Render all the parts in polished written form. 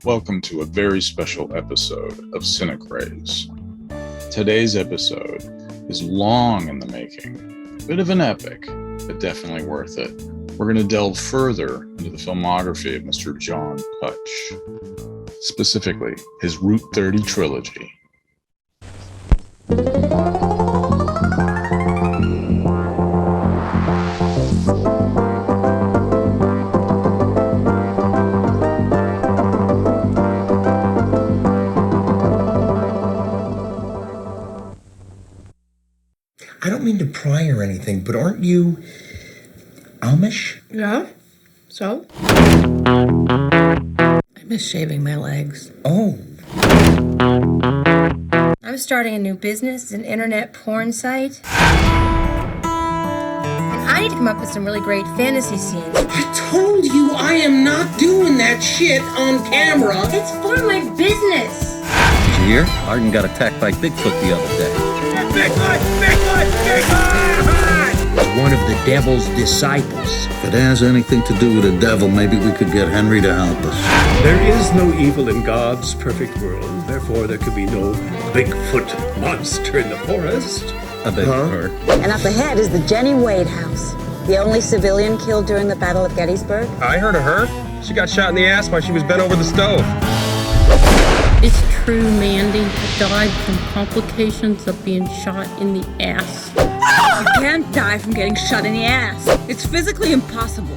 Welcome to a very special episode of CineCraze. Today's episode is long in the making, a bit of an epic, but definitely worth it. We're going to delve further into the filmography of Mr. John Putch, specifically his Route 30 trilogy. I don't mean to pry or anything, but aren't you Amish? Yeah, so? I miss shaving my legs. Oh. I'm starting a new business, an internet porn site. And I need to come up with some really great fantasy scenes. I told you I am not doing that shit on camera. It's for my business. Did you hear? Arden got attacked by Bigfoot the other day. Bigfoot! Bigfoot! Bigfoot! One of the devil's disciples. If it has anything to do with the devil, maybe we could get Henry to help us. There is no evil in God's perfect world. Therefore, there could be no Bigfoot monster in the forest. I beg your pardon. And up ahead is the Jenny Wade house, the only civilian killed during the Battle of Gettysburg. I heard of her. She got shot in the ass while she was bent over the stove. It's true, Mandy. I died from complications of being shot in the ass. You can't die from getting shot in the ass. It's physically impossible.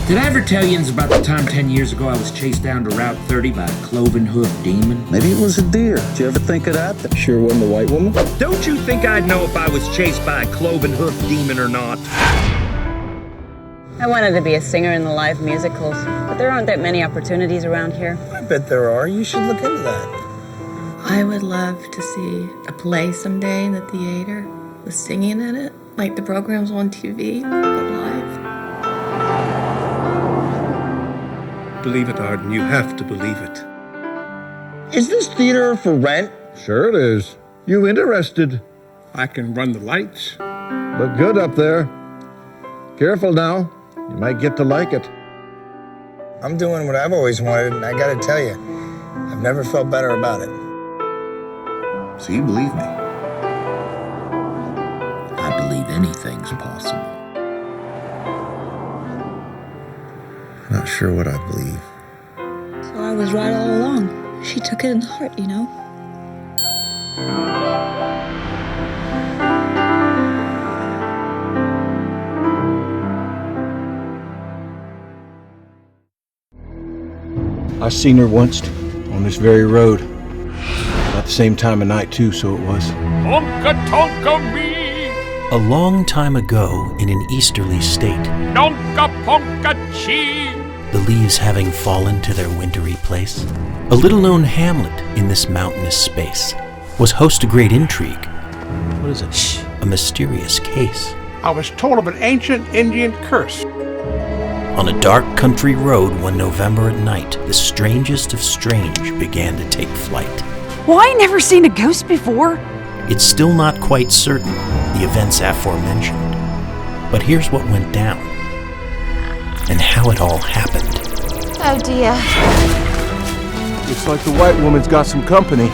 Did I ever tell you about the time 10 years ago I was chased down to Route 30 by a cloven-hoofed demon? Maybe it was a deer. Did you ever think of that? Sure wasn't a white woman? Don't you think I'd know if I was chased by a cloven-hoofed demon or not? I wanted to be a singer in the live musicals, but there aren't that many opportunities around here. I bet there are. You should look into that. I would love to see a play someday in the theater with singing in it, like the programs on TV, but live. Believe it, Arden. You have to believe it. Is this theater for rent? Sure it is. You interested? I can run the lights. Look good up there. Careful now. You might get to like it. I'm doing what I've always wanted, and I gotta tell you, I've never felt better about it. So you believe me? I believe anything's possible. Not sure what I believe. So I was right all along. She took it in heart, you know? I seen her once on this very road. About the same time of night, too, so it was. Tonka tonka me! A long time ago in an easterly state, Donka ponka chi! the leaves having fallen to their wintry place, a little-known hamlet in this mountainous space was host to great intrigue. What is it? Shh! A mysterious case. I was told of an ancient Indian curse. On a dark country road one November at night, the strangest of strange began to take flight. Well, I ain't never seen a ghost before. It's still not quite certain the events aforementioned, but here's what went down and how it all happened. Oh, dear. Looks like the white woman's got some company.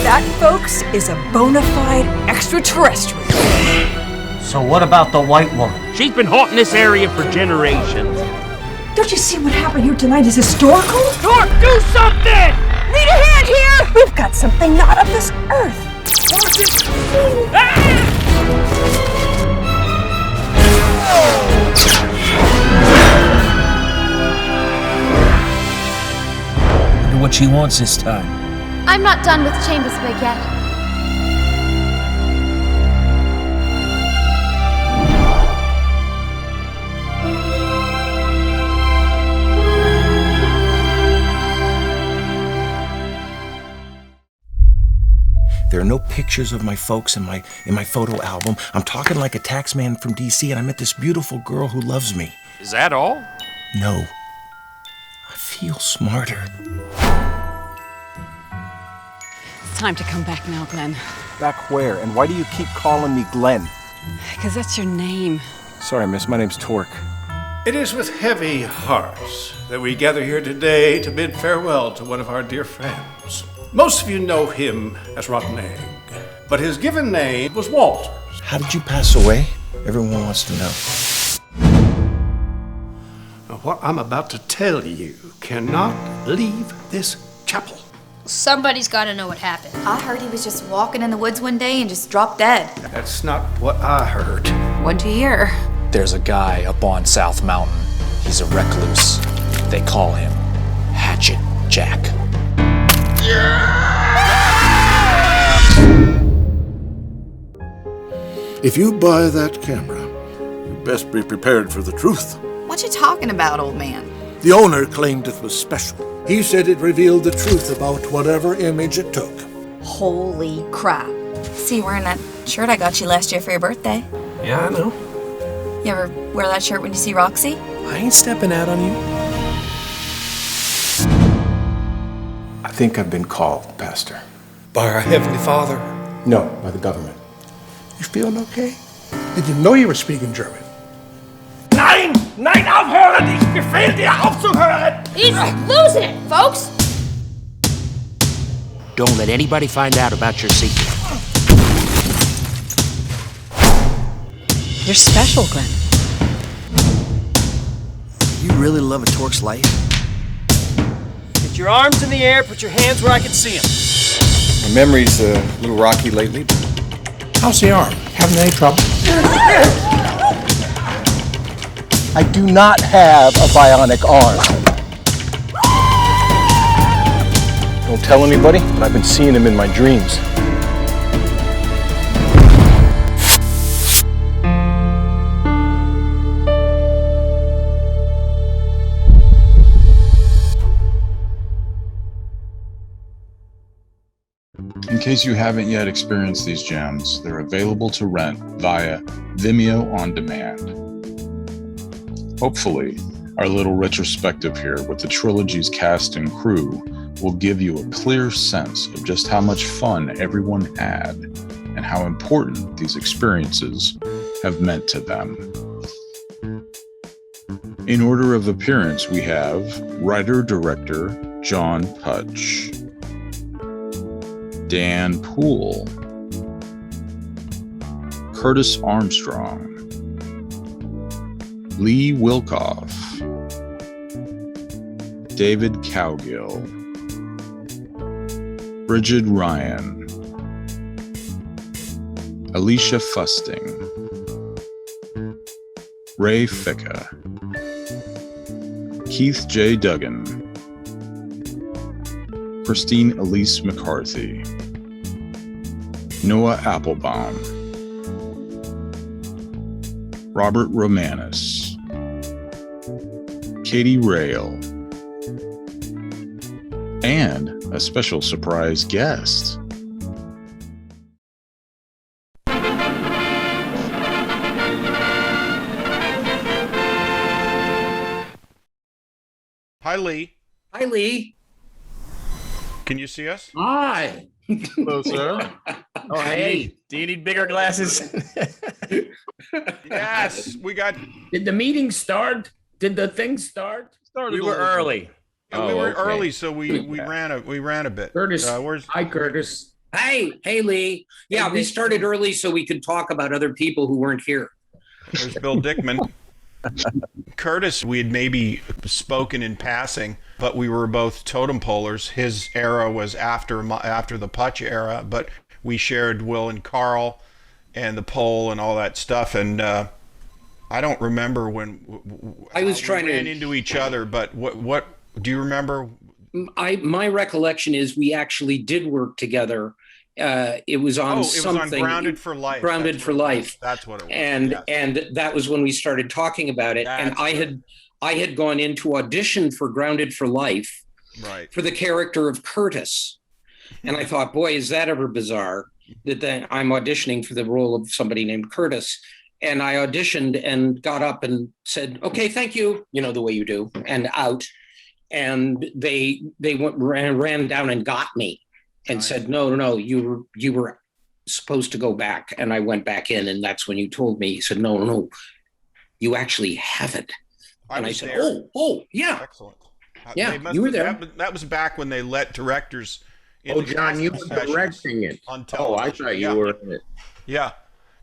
That, folks, is a bona fide extraterrestrial. So what about the white woman? She's been haunting this area for generations. Don't you see what happened here tonight is historical? Dork, do something! Need a hand here? We've got something not of this earth. Wonder what she wants this time. I'm not done with Chambersburg yet. There are no pictures of my folks in my photo album. I'm talking like a tax man from D.C., and I met this beautiful girl who loves me. Is that all? No. I feel smarter. It's time to come back now, Glenn. Back where? And why do you keep calling me Glenn? Because that's your name. Sorry, miss. My name's Torque. It is with heavy hearts that we gather here today to bid farewell to one of our dear friends. Most of you know him as Rotten Egg, but his given name was Walters. How did you pass away? Everyone wants to know. Now, what I'm about to tell you cannot leave this chapel. Somebody's got to know what happened. I heard he was just walking in the woods one day and just dropped dead. That's not what I heard. What'd you hear? There's a guy up on South Mountain. He's a recluse. They call him Hatchet Jack. If you buy that camera, you best be prepared for the truth. What you talking about, old man? The owner claimed it was special. He said it revealed the truth about whatever image it took. Holy crap. See you wearing that shirt I got you last year for your birthday. Yeah, I know. You ever wear that shirt when you see Roxy? I ain't stepping out on you. I think I've been called, Pastor. By our Heavenly Father. No, by the government. You feeling okay? Did you know you were speaking German? Nein! Nein, aufhören! Ich befehle dir aufzuhören! He's losing it, folks! Don't let anybody find out about your secret. You're special, Glenn. You really love a Torque's life? Get your arms in the air, put your hands where I can see them. My memory's a little rocky lately. How's the arm? Having any trouble? I do not have a bionic arm. Don't tell anybody, but I've been seeing him in my dreams. In case you haven't yet experienced these gems, they're available to rent via Vimeo on demand. Hopefully, our little retrospective here with the Trilogy's cast and crew will give you a clear sense of just how much fun everyone had and how important these experiences have meant to them. In order of appearance, we have writer-director John Putch, Dan Poole, Curtis Armstrong, Lee Wilkof, David Cowgill, Brigid Ryan, Alicia Fusting, Ray Ficca, Keith J. Duggan, Christine Elise McCarthy, Noah Applebaum, Robert Romanus, Katie Rayle, and a special surprise guest. Hi, Lee. Hi, Lee. Can you see us? Hi. Hello, sir. Oh, hey. Do you need bigger glasses? Yes, we got. Did the meeting start? Did the thing start? We were early. Yeah, we were early, so we ran a bit. Curtis. Hi, Curtis. Hey, Lee. Yeah, we started early so we could talk about other people who weren't here. There's Bill Dickman. Curtis, we had maybe spoken in passing, but we were both totem polers. His era was after the Putch era, but we shared Will and Carl and the pole and all that stuff. And I don't remember when I was trying we ran to into each other, but what do you remember? My recollection is we actually did work together. It was on something. Was on Grounded for Life. Grounded for Life. That's what it was. And that was when we started talking about it. And I had gone in to audition for Grounded for Life, right, for the character of Curtis. And I thought, boy, is that ever bizarre that I'm auditioning for the role of somebody named Curtis. And I auditioned and got up and said, okay, thank you, the way you do, and out. And they ran down and got me and said, no, you supposed to go back. And I went back in, and that's when you told me, you said, no, you actually have it. And I said, there. oh, yeah. Excellent. Yeah, you were there. That was back when they let directors. Oh, John, you were directing it. On television. I thought you were in it. Yeah.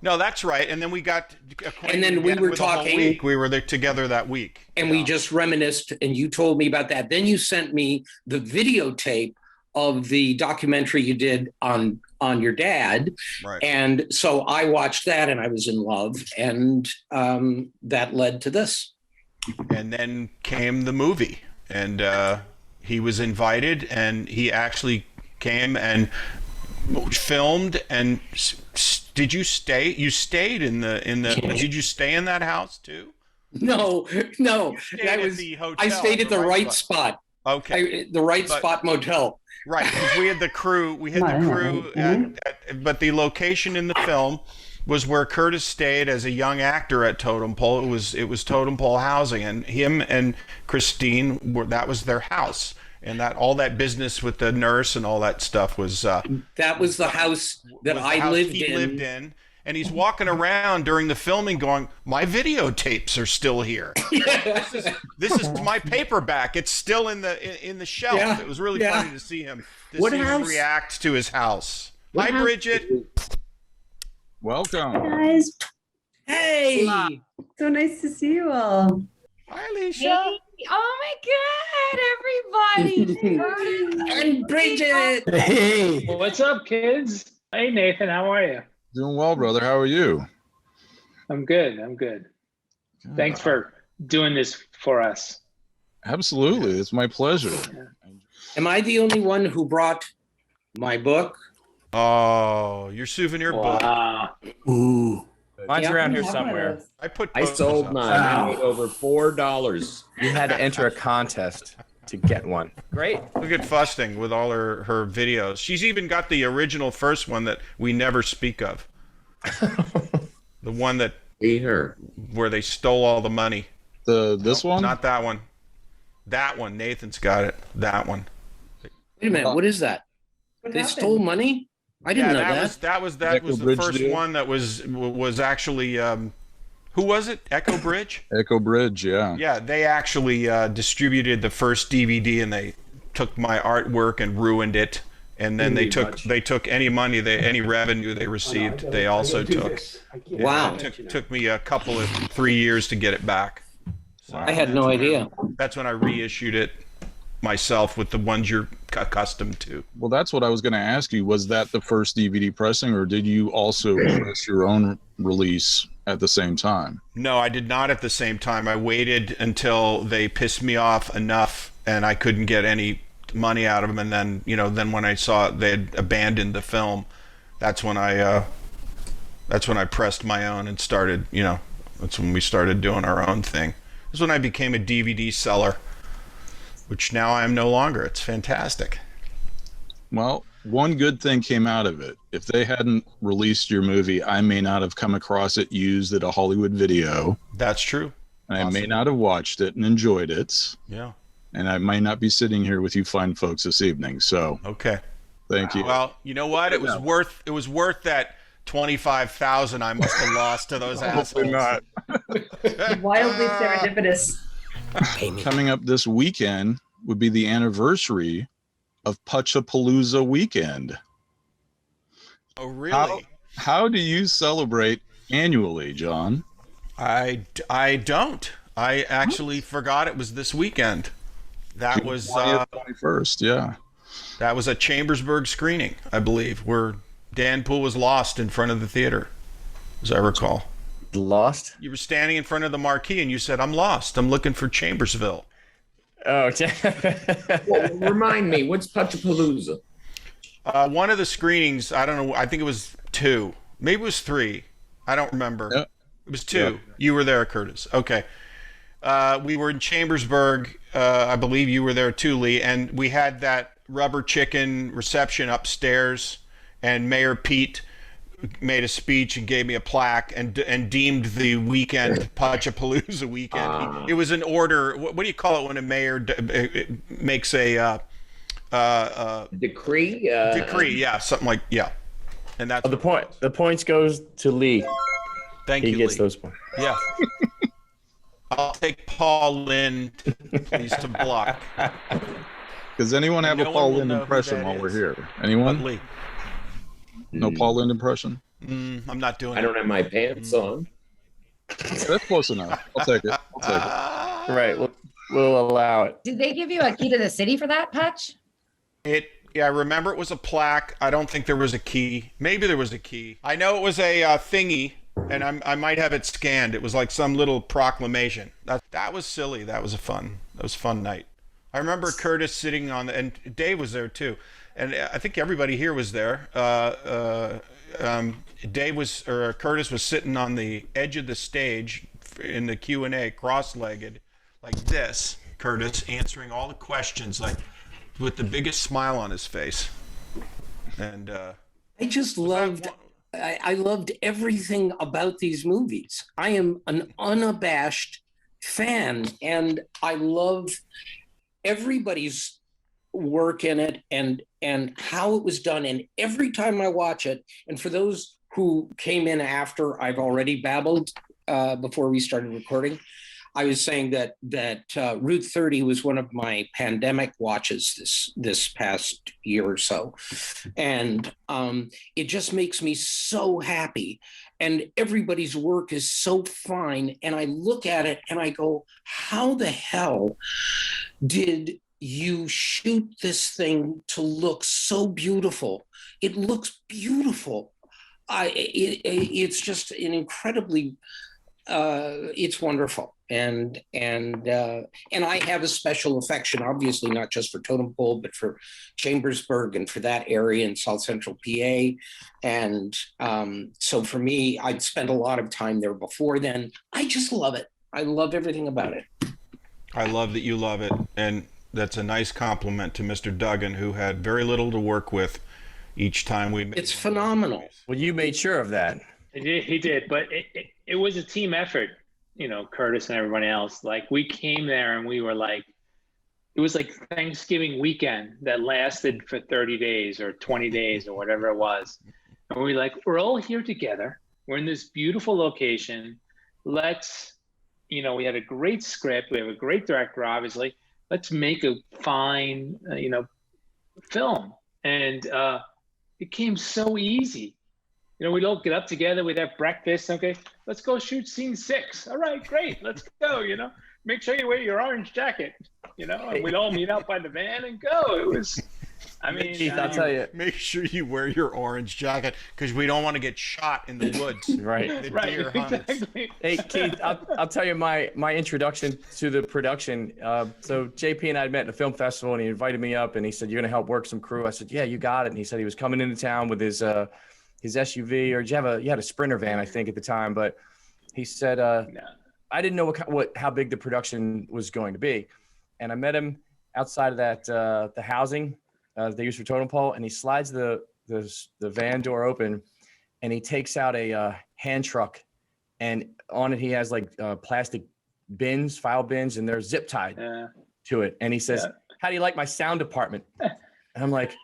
No, that's right. And then we got acquainted. And then we were talking. Week. We were there together that week. And we just reminisced, and you told me about that. Then you sent me the videotape of the documentary you did on your dad. Right. And so I watched that, and I was in love, and that led to this. And then came the movie, and he was invited, and he actually came and filmed. And did you stay? You stayed in the. Did you stay in that house too? No. That was the hotel. I stayed at the right spot. Okay. The right spot motel. Right, because we had the crew. But the location in the film was where Curtis stayed as a young actor at Totem Pole. It was Totem Pole housing, and him and Christine that was their house, and that all that business with the nurse and all that stuff was. That was the house that I lived in. And he's walking around during the filming going, my videotapes are still here. This is my paperback. It's still in the shelf. Yeah. It was really funny to see him react to his house. Hi, Brigid. Welcome. Hi, guys. Hey. So nice to see you all. Hi, Alicia. Hey. Oh my God, everybody! And Brigid. Hey. What's up, kids? Hey, Nathan, how are you? Doing well, brother. How are you? I'm good. Thanks for doing this for us. Absolutely. It's my pleasure. Am I the only one who brought my book? Oh, your souvenir book. Ooh. Mine's around here somewhere. I sold mine. I made over $4. You had to enter a contest to get one. Great. Look at Fusting with all her videos. She's even got the original first one that we never speak of. The one that where they stole all the money. This one? Not that one. That one. Nathan's got it. That one. Wait a minute. What is that? They stole money? I didn't know that. That was the first one that was actually who was it? Echo Bridge? Echo Bridge, yeah. Yeah, they actually distributed the first DVD, and they took my artwork and ruined it. And then they took any money, any revenue they received, they also took. Wow. It took me a couple of 3 years to get it back. So I had no idea. That's when I reissued it myself with the ones you're accustomed to. Well, that's what I was going to ask you. Was that the first DVD pressing, or did you also press your own release at the same time? No, I did not at the same time. I waited until they pissed me off enough and I couldn't get any money out of them, and then when I saw they had abandoned the film, that's when I pressed my own and started, that's when we started doing our own thing. That's when I became a DVD seller, which now I am no longer. It's fantastic. Well, one good thing came out of it. If they hadn't released your movie, I may not have come across it used at a Hollywood video. That's true. And I may not have watched it and enjoyed it. Yeah. And I might not be sitting here with you fine folks this evening. So okay. Thank you. Well, you know what? It was worth that $25,000 I must have lost to those assholes. Not. Wildly serendipitous. Coming up this weekend would be the anniversary of Putchapalooza weekend. Oh, really? How do you celebrate annually, John? I don't. I actually forgot it was this weekend. That was 21st, yeah. That was a Chambersburg screening, I believe, where Dan Poole was lost in front of the theater, as I recall. Lost? You were standing in front of the marquee and you said, "I'm lost. I'm looking for Chambersville." Oh, well, remind me, what's Putchapalooza? One of the screenings, I don't know, I think it was 2. Maybe it was 3. I don't remember. Yep. It was 2. Yep. You were there, Curtis. Okay. We were in Chambersburg. I believe you were there too, Lee. And we had that rubber chicken reception upstairs. And Mayor Pete made a speech and gave me a plaque and deemed the weekend Putchapalooza weekend. It was an order. What do you call it when a mayor makes a decree? Decree, yeah, something like, yeah. And that's the point. The points goes to Lee. Thank you, He gets Lee. those points. Yeah. I'll take Paul Lynn, please, to block. Does anyone have a Paul Lynde impression while we're here? Anyone? Lee. No Paul Lynde impression? I'm not doing it. I don't have my pants on. That's close enough. I'll take it. Right. We'll allow it. Did they give you a key to the city for that, Putch? Yeah, I remember it was a plaque. I don't think there was a key. Maybe there was a key. I know it was a thingy, and I might have it scanned. It was like some little proclamation. That was silly. That was a fun night. I remember Curtis sitting on and Dave was there too, and I think everybody here was there. Curtis was sitting on the edge of the stage in the Q&A, cross-legged, like this. Curtis answering all the questions, like with the biggest smile on his face. And I just loved. I loved everything about these movies. I am an unabashed fan, and I love everybody's work in it and how it was done. And every time I watch it, and for those who came in after I've already babbled before we started recording, I was saying that Route 30 was one of my pandemic watches this past year or so, and it just makes me so happy. And everybody's work is so fine, and I look at it and I go, "How the hell did you shoot this thing to look so beautiful? It looks beautiful. It's just an incredibly." It's wonderful, and I have a special affection, obviously not just for Totem Pole, but for Chambersburg and for that area in South Central PA, and so for me, I'd spent a lot of time there before then. I just love it. I love everything about it. I love that you love it, and that's a nice compliment to Mr. Duggan, who had very little to work with each time we made. It's phenomenal. Well, you made sure of that. He did, but it was a team effort, Curtis and everyone else. Like, we came there and we were like, it was like Thanksgiving weekend that lasted for 30 days or 20 days or whatever it was. And we're all here together. We're in this beautiful location. Let's, we had a great script. We have a great director, obviously. Let's make a fine, film. And it came so easy. We'd all get up together, we'd have breakfast. Okay, let's go shoot scene 6. All right, great, let's go. Make sure you wear your orange jacket. And we'd all meet out by the van and go. It was, Keith, I'll tell you. Make sure you wear your orange jacket because we don't want to get shot in the woods. Right. The right, deer hunts. exactly. Hey, Keith, I'll tell you my introduction to the production. So JP and I had met at a film festival, and he invited me up, and he said, "You're going to help work some crew." I said, "Yeah, you got it." And he said he was coming into town with his SUV, or you had a Sprinter van, I think, at the time. But he said, I didn't know how big the production was going to be. And I met him outside of that, the housing they use for Totem Pole. And he slides the van door open, and he takes out a hand truck, and on it, he has like plastic bins, file bins, and they're zip tied to it. And he says, "How do you like my sound department?" And I'm like,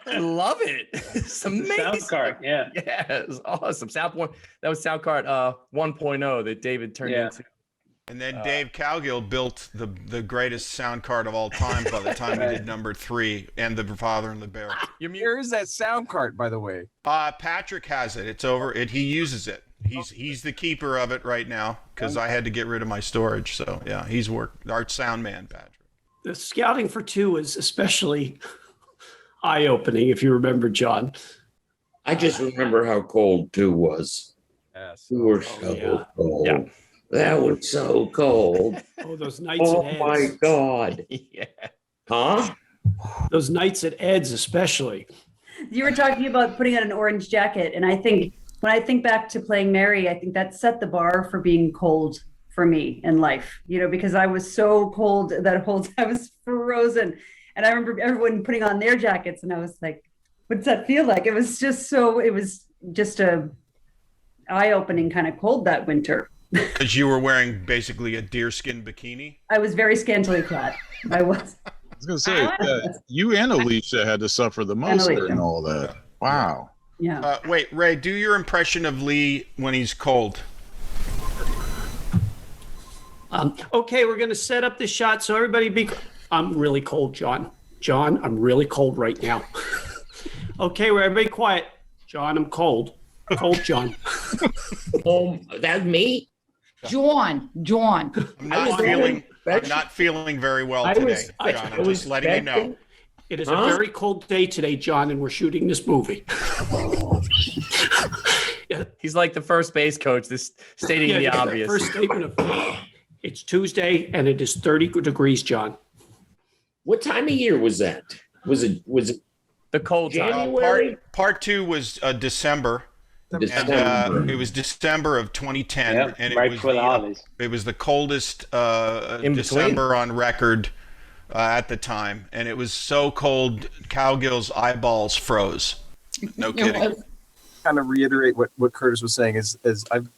I love it. It's amazing. Sound card, yeah. Yeah, it was awesome. That was sound card 1.0 that David turned into. And then Dave Cowgill built the greatest sound card of all time by the time he did number 3 and The Father and the Bear. Where is that sound card, by the way? Patrick has it. It's over. He uses it. He's the keeper of it right now because I had to get rid of my storage. So yeah, he's our sound man, Patrick. The scouting for 2 was especially eye-opening, if you remember, John. I just remember how cold 2 was. Yes. We were so cold. Yeah. That was so cold. Oh, those nights at Ed's. Oh, my God. Yeah. Huh? Those nights at Ed's especially. You were talking about putting on an orange jacket, and I think when I think back to playing Mary, I think that set the bar for being cold for me in life, because I was so cold that whole time. I was frozen. And I remember everyone putting on their jackets, and I was like, what does that feel like? It was just a eye-opening kind of cold that winter. Because you were wearing basically a deerskin bikini? I was very scantily clad. I was. I was going to say, you and Alicia had to suffer the most during all that. Wow. Yeah. Wait, Ray, do your impression of Lee when he's cold. Okay, we're going to set up the shot so everybody I'm really cold, John. John, I'm really cold right now. Okay, we're everybody quiet. John, I'm cold. Cold, John. That me? John. I'm not feeling very well today, John. I'm just letting you know. It is a very cold day today, John, and we're shooting this movie. He's like the first base coach, this stating the obvious. First statement of it's Tuesday and it is 30 degrees, John. What time of year was that? Was it the cold January? Part 2 was December. And, it was December of 2010, Yep, and right before the holidays. It was the coldest December on record at the time, and it was so cold, Cowgill's eyeballs froze. No kidding. Kind of reiterate what Curtis was saying is I've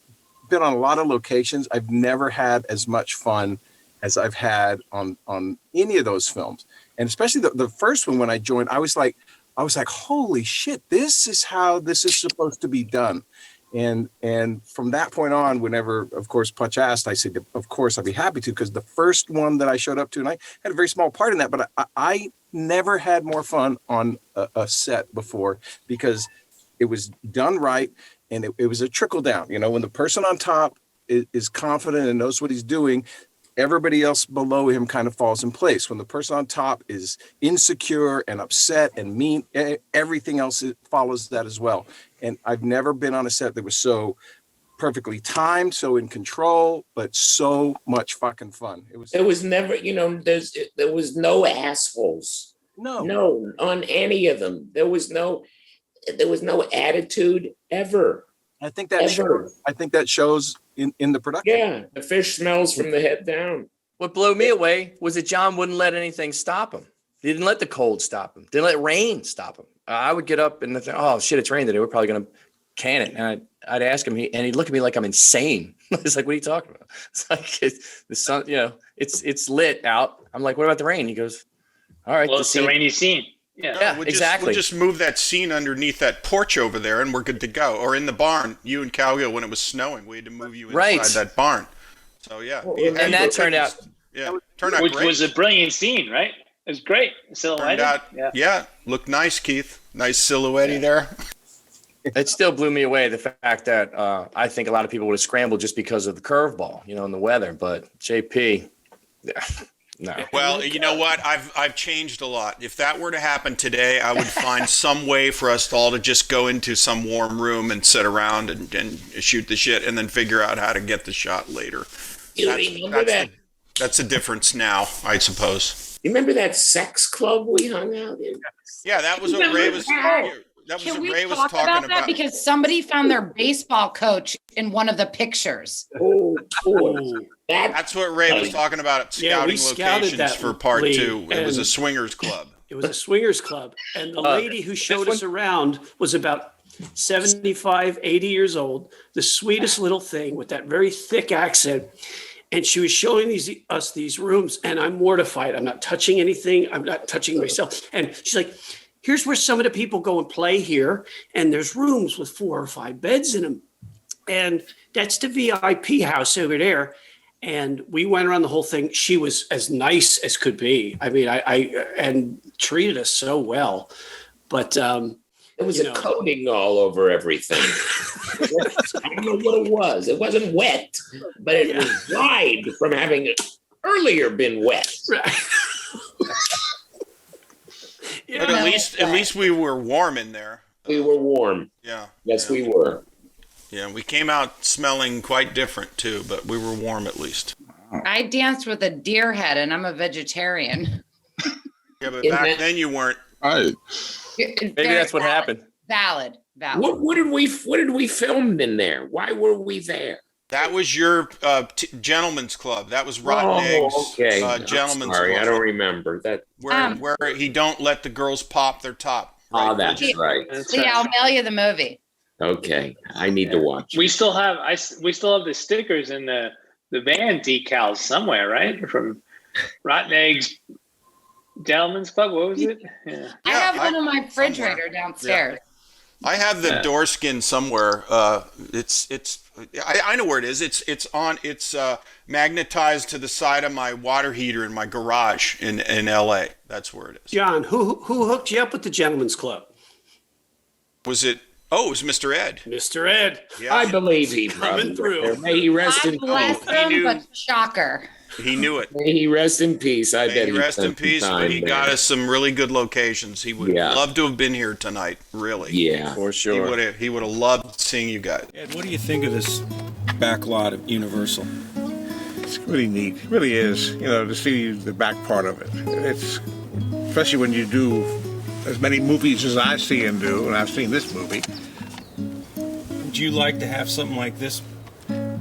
been on a lot of locations. I've never had as much fun as I've had on any of those films, and especially the first one when I joined, I was like, holy shit, this is how this is supposed to be done. And from that point on, whenever, of course, Putch asked, I said, of course, I'd be happy to, because the first one that I showed up to, and I had a very small part in that, but I never had more fun on a set before, because it was done right, and it was a trickle down. You know, when the person on top is confident and knows what he's doing, everybody else below him kind of falls in place. When the person on top is insecure and upset and mean, everything else follows that as well. And I've never been on a set that was so perfectly timed, so in control, but so much fucking fun. There was never, there was no assholes. No, on any of them. There was no attitude ever. I think that shows in the production. Yeah, the fish smells from the head down. What blew me away was that John wouldn't let anything stop him. He didn't let the cold stop him. Didn't let rain stop him. I would get up and think, oh shit, it's raining today. We're probably going to can it. And I'd ask him, and he'd look at me like I'm insane. It's like, what are you talking about? It's like the sun, it's lit out. I'm like, what about the rain? He goes, all right. Well, it's the rainy scene. Yeah, exactly. We'll just move that scene underneath that porch over there, and we're good to go. Or in the barn, you and Cowgill, when it was snowing, we had to move you inside that barn. So yeah, and that turned out great. Which was a brilliant scene, right? It was great. Silhouette. Looked nice, Keith. Nice silhouette there. It still blew me away, the fact that I think a lot of people would have scrambled just because of the curveball, and the weather. But JP, no. Well, you know what? I've changed a lot. If that were to happen today, I would find some way for us all to just go into some warm room and sit around and shoot the shit, and then figure out how to get the shot later. That's the difference now, I suppose. You remember that sex club we hung out in? Yeah, that was what Ray was. Can we talk about that? Because somebody found their baseball coach in one of the pictures. That's what Ray was talking about at scouting locations for part 2. It was a swingers club. It was a swingers club. And the lady who showed us around was about 75, 80 years old, the sweetest little thing with that very thick accent. And she was showing us these rooms, and I'm mortified. I'm not touching anything. I'm not touching myself. And she's like, here's where some of the people go and play here. And there's rooms with 4 or 5 beds in them. And that's the VIP house over there. And we went around the whole thing. She was as nice as could be. I mean, and treated us so well. But there was a coating all over everything. I don't know what it was. It wasn't wet, but it was dried from having earlier been wet. But at least we were warm in there. We were warm. Yeah. Yes, we were. Yeah, we came out smelling quite different too, but we were warm at least. I danced with a deer head, and I'm a vegetarian. Yeah, but back then you weren't. Maybe that's what happened. Valid. What did we film in there? Why were we there? That was your gentleman's club. That was Rotten Eggs. Okay. Gentleman's Sorry, club. I don't remember that. Where he don't let the girls pop their top. Right? Oh, that's right. I'll mail you the movie. Okay, I need to watch. We still have the stickers and the van decals somewhere, right? From Rotten Eggs Gentlemen's Club. What was it? Yeah. I have one in my refrigerator downstairs. I have the door skin somewhere. I know where it is. It's magnetized to the side of my water heater in my garage in LA. That's where it is. John, who hooked you up with the Gentlemen's Club? Was it? Oh, it was Mr. Ed. Mr. Ed. Yeah. I believe he Coming brought through. it. May he rest in Bless peace. him, but shocker. He knew it. May he rest in peace. I bet May he he rest in spent some peace, but time he there. got us some really good locations. He would love to have been here tonight, really. Yeah. For sure. He would have loved seeing you guys. Ed, what do you think of this back lot of Universal? It's really neat. It really is, to see the back part of it. It's, especially when you do as many movies as I see him do, and I've seen this movie. Would you like to have something like this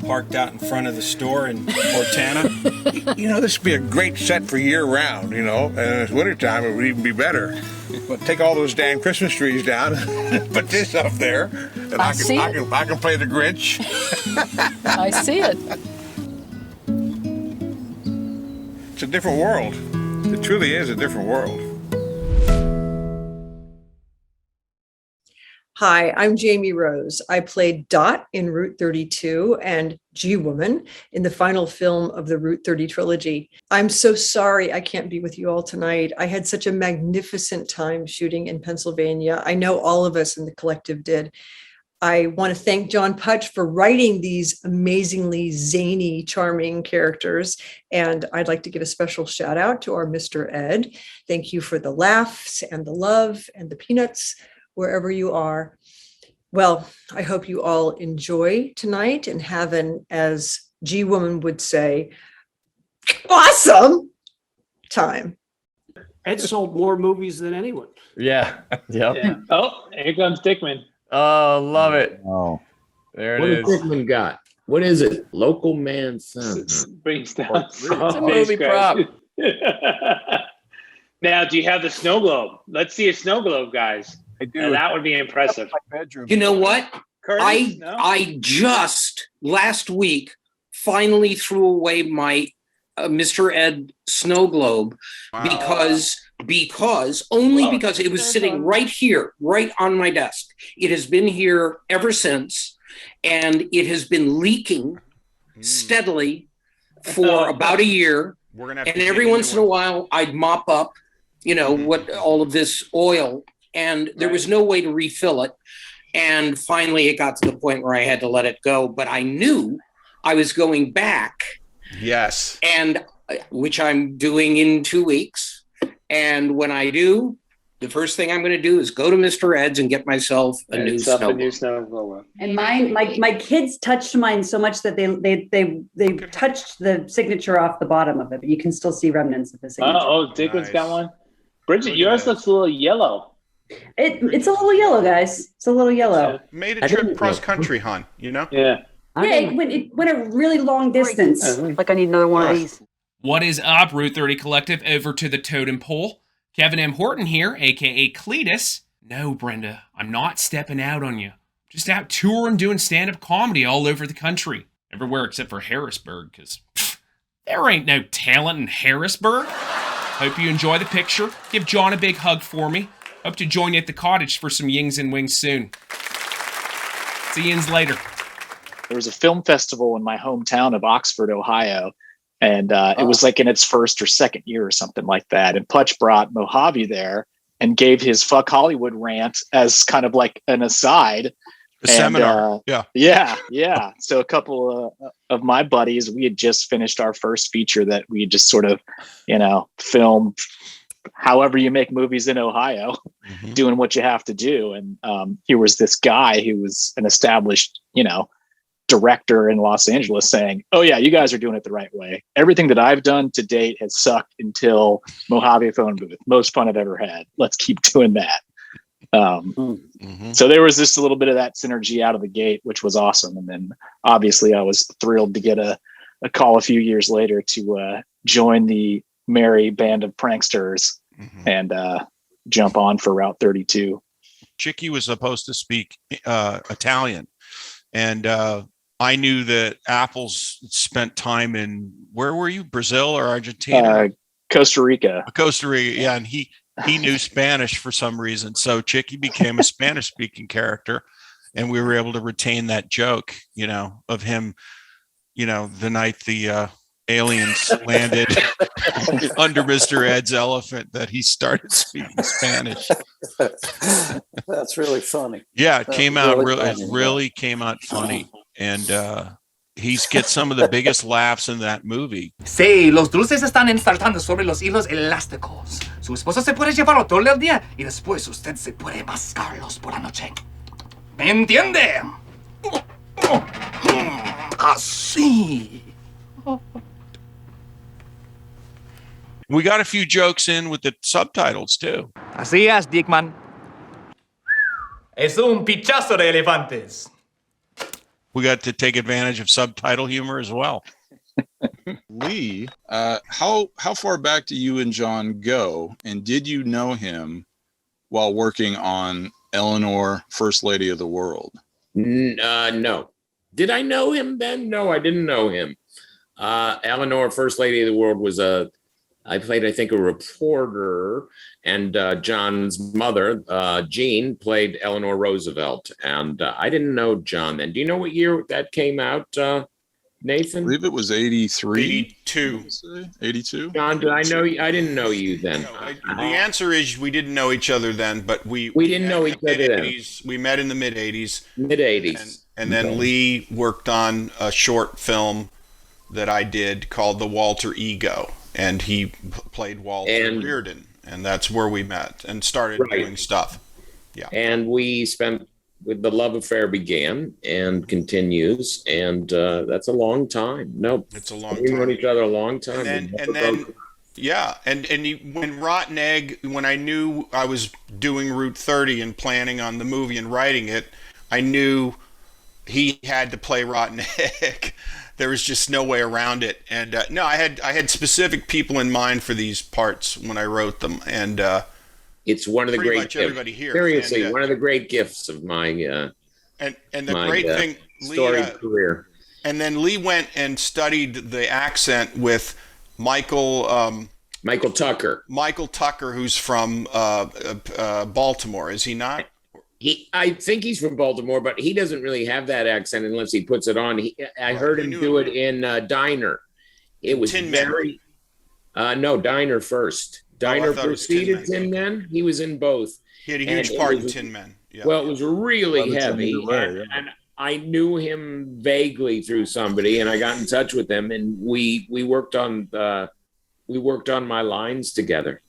parked out in front of the store in Cortana? This would be a great set for year-round, and in the wintertime it would even be better. But take all those damn Christmas trees down and put this up there, and I can play the Grinch. I see it. It's a different world. It truly is a different world. Hi, I'm Jamie Rose. I played Dot in Route 32 and G-Woman in the final film of the Route 30 trilogy. I'm so sorry I can't be with you all tonight. I had such a magnificent time shooting in Pennsylvania. I know all of us in the collective did. I want to thank John Putch for writing these amazingly zany, charming characters. And I'd like to give a special shout out to our Mr. Ed. Thank you for the laughs and the love and the peanuts, wherever you are. Well, I hope you all enjoy tonight and have an, as G-Woman would say, awesome time. Ed sold more movies than anyone. Yeah. Yep. Yeah. Oh, here comes Dickman. Oh, love it. Oh. There What it has is. Dickman got? What is it? Local man son. Brings down. It's a movie prop. Now, do you have the snow globe? Let's see a snow globe, guys. I do. Now, that would be impressive. My bedroom. You know what? Curtis? No? I just last week finally threw away my Mr. Ed snow globe because it was sitting right here, right on my desk. It has been here ever since, and it has been leaking steadily for about a year. We're gonna have And to every get once in into a while, I'd mop up, what all of this oil, and there was no way to refill it. And finally, it got to the point where I had to let it go. But I knew I was going back. Yes. And which I'm doing in 2 weeks. And when I do, the first thing I'm going to do is go to Mr. Ed's and get myself a new snow globe. And mine, my kids touched mine so much that they touched the signature off the bottom of it, but you can still see remnants of the signature. Oh, Dickman's got one. Brigid, yours looks a little yellow. It's a little yellow, guys. It's a little yellow. Made a trip cross country, hon. Yeah. Yeah, it went a really long distance. Like I need another one of these. What is up, Route 30 Collective? Over to the totem pole. Kevin M. Horton here, a.k.a. Cletus. No, Brenda, I'm not stepping out on you. Just out touring doing stand-up comedy all over the country. Everywhere except for Harrisburg, because there ain't no talent in Harrisburg. Hope you enjoy the picture. Give John a big hug for me. Hope to join you at the cottage for some yings and wings soon. See yins later. There was a film festival in my hometown of Oxford, Ohio. And it was like in its first or second year or something like that. And Putch brought Mojave there and gave his fuck Hollywood rant as kind of like an aside. A seminar. Yeah. So a couple of my buddies, we had just finished our first feature that we had just sort of, filmed however you make movies in Ohio, doing what you have to do. And here was this guy who was an established, director in Los Angeles saying, "Oh yeah, you guys are doing it the right way. Everything that I've done to date has sucked until Mojave Phone Booth. Most fun I've ever had. Let's keep doing that." So there was just a little bit of that synergy out of the gate, which was awesome. And then obviously I was thrilled to get a call a few years later to join the merry band of pranksters and jump on for Route 32. Chicky was supposed to speak Italian, and I knew that Apples spent time in, where were you? Brazil or Argentina? Costa Rica. Costa Rica, yeah. And he knew Spanish for some reason. So Chicky became a Spanish speaking character, and we were able to retain that joke, of him, the night the aliens landed under Mr. Ed's elephant, that he started speaking Spanish. That's really funny. Yeah, it came out really came out funny. And he's get some of the biggest laughs in that movie. Sí, los dulces están ensartando sobre los hilos elásticos. Su esposo se puede llevarlo todo el día y después usted se puede mascarlos por la noche. ¿Me entiende? Así. We got a few jokes in with the subtitles too. Así es, Dickman. Es un pichazo de elefantes. We got to take advantage of subtitle humor as well. Lee, how far back do you and John go? And did you know him while working on Eleanor, First Lady of the World? No. Did I know him then? No, I didn't know him. Eleanor, First Lady of the World I played, I think, a reporter, and John's mother, Jean, played Eleanor Roosevelt. And I didn't know John then. Do you know what year that came out, Nathan? I believe it was 83. 82. 82? John, did I know you? I didn't know you then. The answer is we didn't know each other then, but we didn't know each other then. We met in the mid-'80s. Mid-'80s. And then Lee worked on a short film that I did called The Walter Ego. And he played Walter Reardon, and that's where we met and started doing stuff. Yeah. And we spent, with the love affair began and continues, and that's a long time. No, it's a long time. We've known each other a long time. And then when Rotten Egg, when I knew I was doing Route 30 and planning on the movie and writing it, I knew he had to play Rotten Egg. There was just no way around it. And I had specific people in mind for these parts when I wrote them. And it's one of the great gifts. Everybody here. Seriously, one of the great gifts of my and the great thing, storied career. And then Lee went and studied the accent with Michael Tucker. Michael Tucker, who's from Baltimore, is he not? I think he's from Baltimore, but he doesn't really have that accent unless he puts it on. I heard him do it in Diner. It was very Diner first. Diner preceded Tin Men. He was in both. He had a huge part in Tin Men. Yeah. Well, it was really heavy, and I knew him vaguely through somebody, and I got in touch with him, and we worked on my lines together.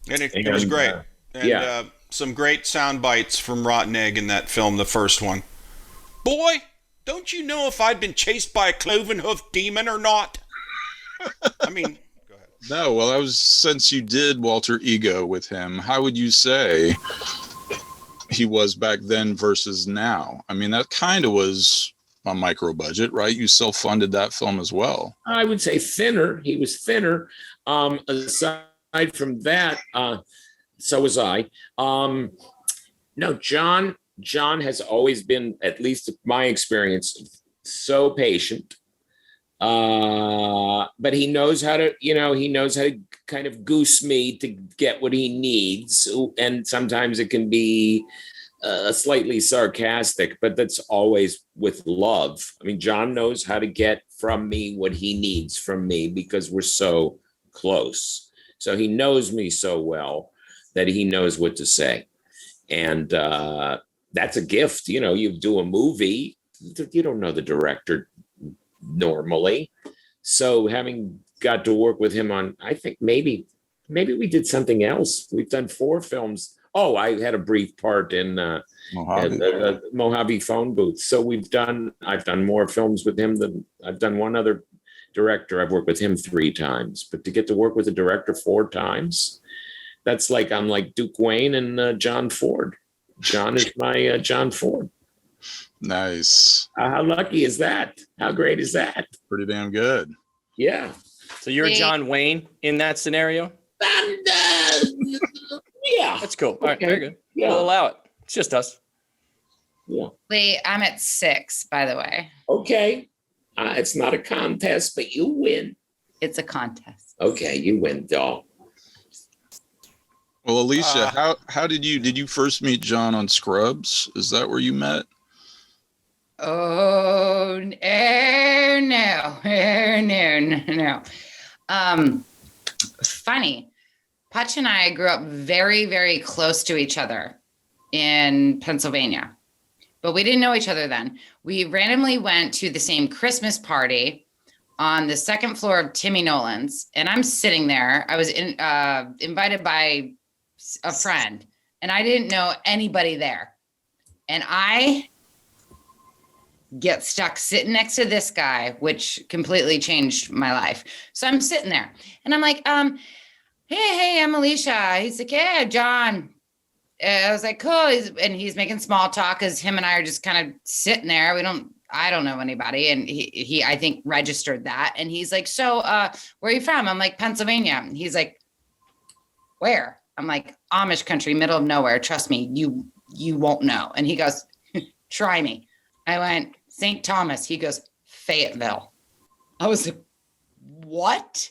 And it was great. And, some great sound bites from Rotten Egg in that film, the first one. Boy, don't you know if I'd been chased by a cloven-hoofed demon or not? I mean, go ahead. No, well, since you did Walter Ego with him, how would you say he was back then versus now? I mean, that kind of was a micro budget, right? You self-funded that film as well. I would say thinner. He was thinner. Aside from that, so was I. No, John has always been, at least my experience, so patient. But he knows how to, kind of goose me to get what he needs. And sometimes it can be slightly sarcastic, but that's always with love. I mean, John knows how to get from me what he needs from me because we're so close. So he knows me so well that he knows what to say. And that's a gift. You do a movie, you don't know the director normally. So having got to work with him on, I think maybe we did something else. We've done 4 films. Oh, I had a brief part in the Mojave phone booth. So I've done more films with him than I've done one other director. I've worked with him 3 times, but to get to work with a director 4 times, that's like I'm like Duke Wayne and John Ford. John is my John Ford. Nice. How lucky is that? How great is that? Pretty damn good. Yeah. So you're John Wayne in that scenario? Yeah. That's cool. All right, very good. Yeah. We'll allow it. It's just us. Yeah. Lee, I'm at 6, by the way. Okay. It's not a contest, but you win. It's a contest. Okay, you win, doll. Well, Alicia, how did you first meet John on Scrubs? Is that where you met? Oh, no. Funny. Putch and I grew up very, very close to each other in Pennsylvania, but we didn't know each other then. We randomly went to the same Christmas party on the second floor of Timmy Nolan's, and I'm sitting there. I was invited by a friend, and I didn't know anybody there. And I get stuck sitting next to this guy, which completely changed my life. So I'm sitting there, and I'm like, hey, I'm Alicia. He's like, yeah, John. I was like, cool. And he's making small talk because him and I are just kind of sitting there. I don't know anybody. And he I think registered that. And he's like, so where are you from? I'm like, Pennsylvania. And he's like, where? I'm like, Amish country, middle of nowhere. Trust me, you won't know. And he goes, try me. I went, St. Thomas. He goes, Fayetteville. I was like, what?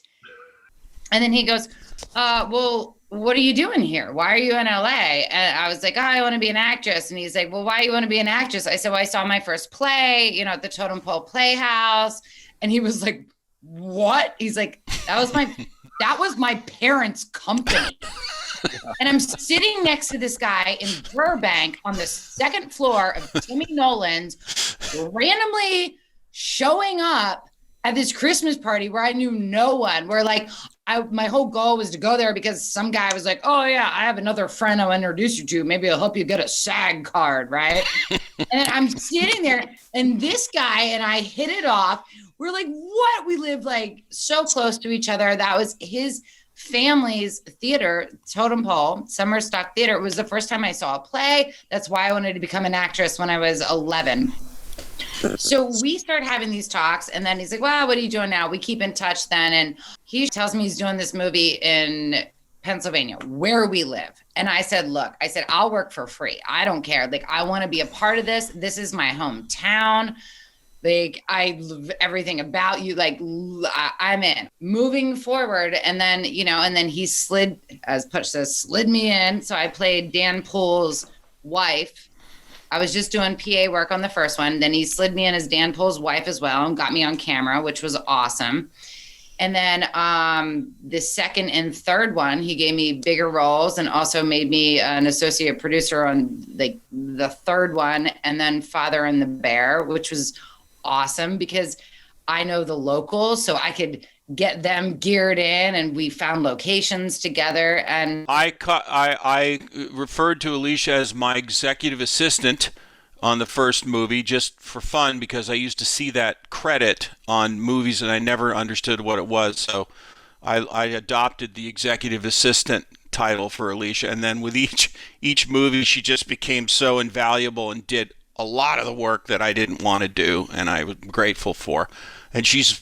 And then he goes, well, what are you doing here? Why are you in LA? And I was like, I want to be an actress. And he's like, well, why do you want to be an actress? I said, well, I saw my first play, at the Totem Pole Playhouse. And he was like, what? He's like, that was my parents' company. And I'm sitting next to this guy in Burbank on the second floor of Timmy Nolan's, randomly showing up at this Christmas party where I knew no one, where my whole goal was to go there because some guy was like, oh yeah, I have another friend I'll introduce you to. Maybe I'll help you get a SAG card, right? And I'm sitting there and this guy and I hit it off. We're like, what? We live so close to each other. That was his family's theater, Totem Pole, Summer Stock Theater. It was the first time I saw a play. That's why I wanted to become an actress when I was 11. So we start having these talks and then he's like, well, what are you doing now? We keep in touch then. And he tells me he's doing this movie in Pennsylvania, where we live. And I said, look, I'll work for free. I don't care. I want to be a part of this. This is my hometown. I love everything about you. I'm in. Moving forward. And then, and then he slid, as Putch says, slid me in. So I played Dan Poole's wife. I was just doing PA work on the first one. Then he slid me in as Dan Poole's wife as well and got me on camera, which was awesome. And then the second and third one, he gave me bigger roles and also made me an associate producer on the third one. And then Father and the Bear, which was awesome because I know the locals, so I could get them geared in, and we found locations together. And I referred to Alicia as my executive assistant on the first movie just for fun because I used to see that credit on movies and I never understood what it was. So I adopted the executive assistant title for Alicia, and then with each movie she just became so invaluable and did a lot of the work that I didn't want to do and I was grateful for. And she's,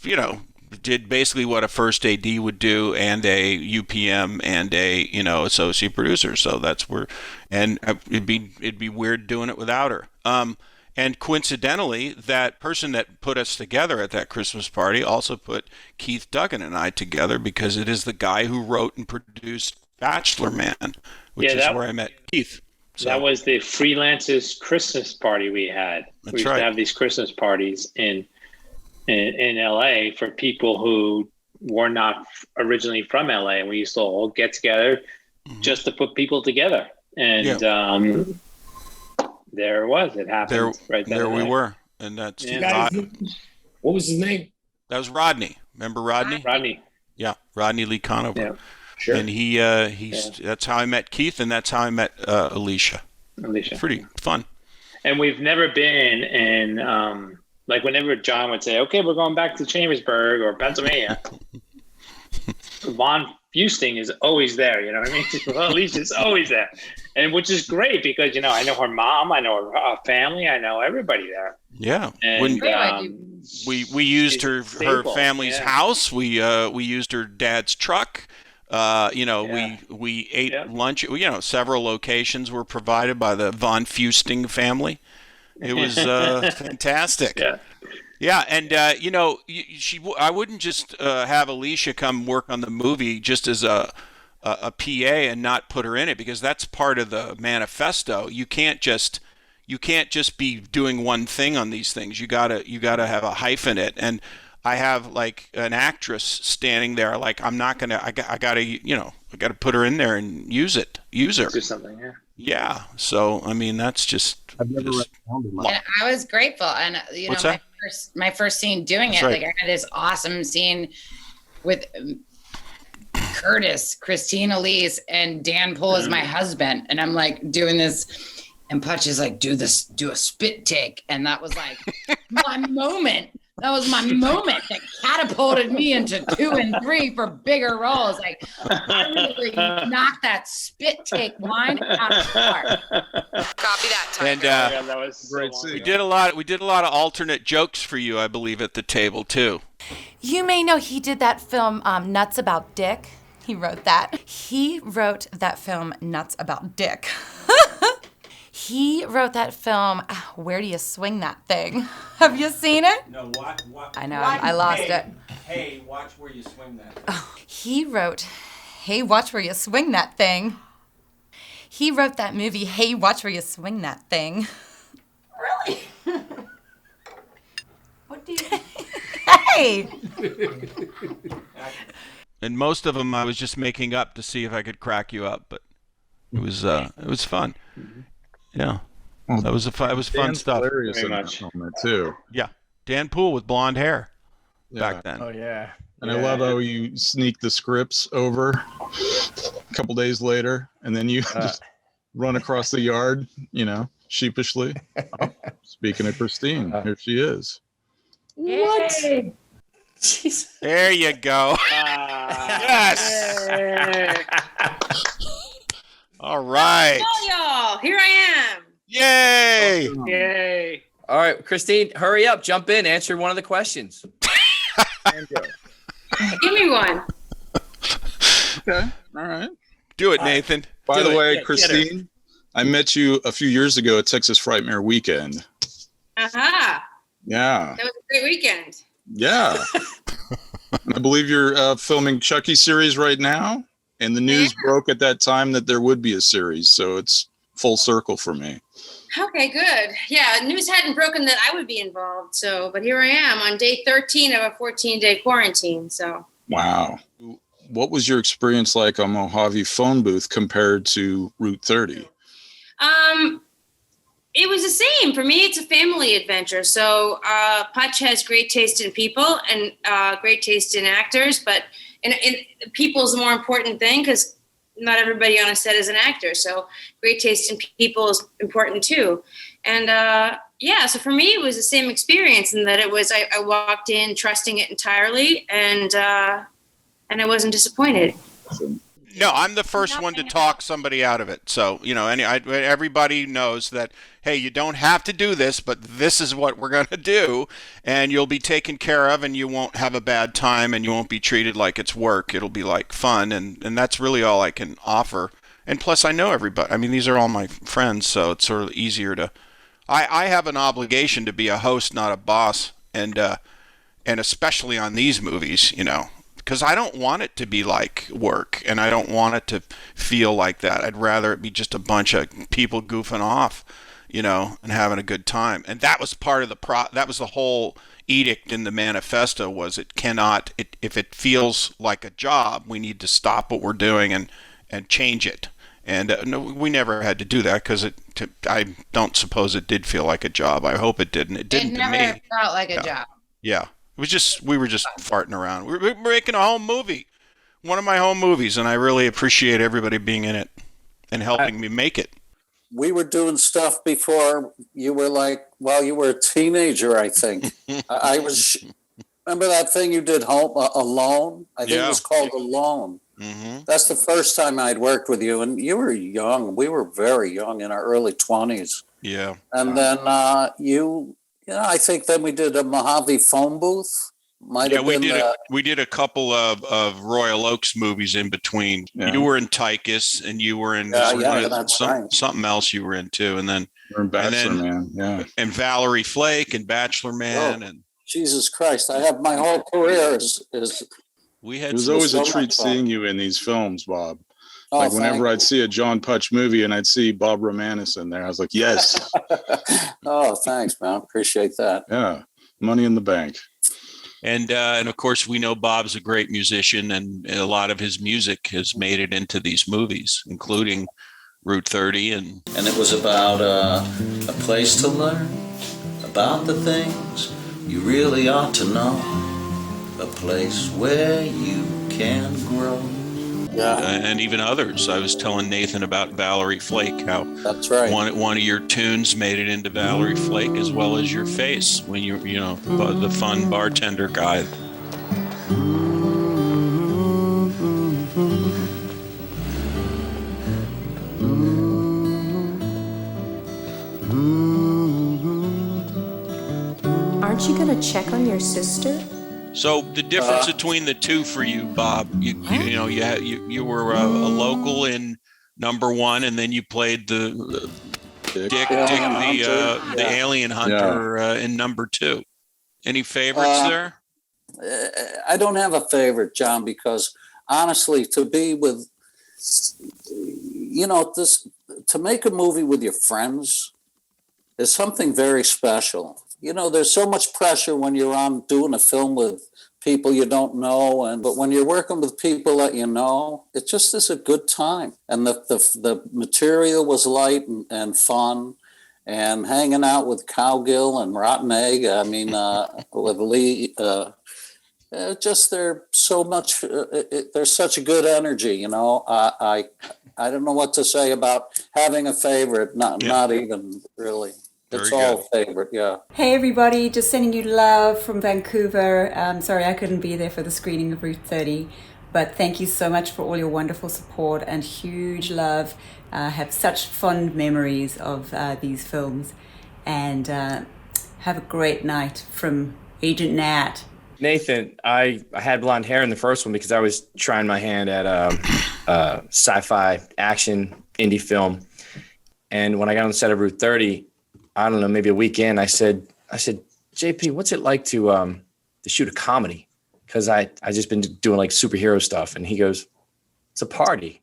did basically what a first AD would do and a UPM and a, associate producer. So that's where, and it'd be weird doing it without her. And coincidentally, that person that put us together at that Christmas party also put Keith Duggan and I together because it is the guy who wrote and produced Bachelor Man, which is where I met Keith. So. That was the freelancers Christmas party we had. That's we used right. to have these Christmas parties in LA for people who were not originally from LA, and we used to all get together just to put people together. And there it was. It happened right then. There we were, and that's what was his name? That was Rodney. Remember Rodney? Rodney. Yeah, Rodney Lee Conover. Yeah, sure. And that's how I met Keith, and that's how I met Alicia. Pretty fun. And we've never been in. Whenever John would say, okay, we're going back to Chambersburg or Pennsylvania, Von Fusting is always there, you know what I mean? Well, Alicia's always there. And which is great because, I know her mom, I know her family, I know everybody there. Yeah. And, we used her family's house. We used her dad's truck. We ate lunch. Several locations were provided by the Von Fusting family. It was fantastic. Yeah, and I wouldn't just have Alicia come work on the movie just as a a PA and not put her in it, because that's part of the manifesto. You can't just be doing one thing on these things. You gotta have a hyphen it. And I have like an actress standing there, like I gotta put her in there and use her. Do something, yeah. Yeah. So I mean, that's just. I've never read And I was grateful, and What's that? my first scene doing That's it, right. like I had this awesome scene with Curtis, Christine Elise, and Dan Poole as my husband, and I'm like doing this, and Putch is like, do a spit take, and that was like my moment. That was my moment that catapulted me into 2 and 3 for bigger roles. Like I really knocked that spit take line out of the park. Copy that, Tiger. And that was Great so scene. we did a lot of alternate jokes for you, I believe, at the table too. You may know he did that film, Nuts About Dick. He wrote that. He wrote that film, Nuts About Dick. He wrote that film, Where Do You Swing That Thing? Have you seen it? No, what? I know, I lost it. Hey, watch where you swing that. He wrote, Hey, Watch Where You Swing That Thing. He wrote that movie, Hey, Watch Where You Swing That Thing. Really? What do you... Hey! And most of them I was just making up to see if I could crack you up, but it was fun. Yeah, that was fun Dan's stuff. hilarious Very in that much. film too. Yeah, Dan Poole with blonde hair back then. Oh yeah. And I love how you sneak the scripts over a couple days later, and then you just run across the yard, sheepishly. Oh, speaking of Christine, here she is. What? There you go. Yes. All right. y'all, here I am. Yay! Yay. All right, Christine, hurry up, jump in, answer one of the questions. Give me one. Okay, all right. Do it, Nathan. By the way, Get her. Christine, I met you a few years ago at Texas Frightmare Weekend. Aha. Yeah, That was a great weekend. yeah. And I believe you're filming Chucky series right now, and the news broke at that time that there would be a series, so it's full circle for me. Okay, good. Yeah, news hadn't broken that I would be involved. So, but here I am on day 13 of a 14-day quarantine. So, Wow. What was your experience like on Mojave phone booth compared to Route 30? it was the same for me. It's a family adventure. So, Putch has great taste in people and great taste in actors, but in people is the more important thing because not everybody on a set is an actor. So great taste in people is important too. And yeah, so for me, it was the same experience in that it was, I walked in trusting it entirely and I wasn't disappointed. No, I'm the first one to talk somebody out of it. So, everybody knows that, hey, you don't have to do this, but this is what we're going to do, and you'll be taken care of, and you won't have a bad time, and you won't be treated like it's work. It'll be like fun, and that's really all I can offer. And plus, I know everybody. I mean, these are all my friends, so it's sort of easier to... I have an obligation to be a host, not a boss, and especially on these movies, because I don't want it to be like work, and I don't want it to feel like that. I'd rather it be just a bunch of people goofing off, and having a good time. And that was part of that was the whole edict in the manifesto was if it feels like a job, we need to stop what we're doing and change it. And no, we never had to do that because I don't suppose it did feel like a job. I hope it didn't. It didn't to me. It never felt like a job. Yeah. We were just farting around. We were making a home movie, one of my home movies, and I really appreciate everybody being in it and helping me make it. We were doing stuff before you were you were a teenager, I think. Remember that thing you did home alone? I think it was called Alone. Mm-hmm. That's the first time I'd worked with you, and you were young. We were very young, in our early 20s. Yeah. And then I think then we did a Mojave phone booth. We did a couple of Royal Oaks movies in between. Yeah. You were in Tychus, and you were in something else you were in too, and then you're in Bachelor Man, yeah, and Valerie Flake and Bachelor Man, and Jesus Christ, I have my whole career is. It was always a treat seeing you in these films, Bob. Like whenever I'd see a John Putch movie and I'd see Bob Romanus in there, I was like, yes. Oh, thanks, man. Appreciate that. Yeah. Money in the bank. And of course, we know Bob's a great musician, and a lot of his music has made it into these movies, including Route 30. And it was about a place to learn about the things you really ought to know. A place where you can grow. Yeah. And even others. I was telling Nathan about Valerie Flake, how that's right. One of your tunes made it into Valerie Flake, as well as your face when you know, the fun bartender guy. Aren't you gonna check on your sister? So the difference between the two for you, Bob, you were a local in number one, and then you played the Dick the alien hunter in number two. Any favorites there? I don't have a favorite, John, because honestly, to be with, to make a movie with your friends is something very special. There's so much pressure when you're on doing a film with people you don't know, but when you're working with people that you know, it just is a good time. And the material was light and fun, and hanging out with Cowgill and Rotten Egg. I mean, with Lee, they're so much. There's such a good energy. I don't know what to say about having a favorite. Not even really. It's all favorite, yeah. Hey everybody, just sending you love from Vancouver. Sorry I couldn't be there for the screening of Route 30, but thank you so much for all your wonderful support and huge love. Have such fond memories of these films, and have a great night from Agent Nat. Nathan, I had blonde hair in the first one because I was trying my hand at sci-fi action indie film, and when I got on the set of Route 30, I don't know, maybe a week in, I said, JP, what's it like to shoot a comedy? Because I just been doing like superhero stuff. And he goes, it's a party.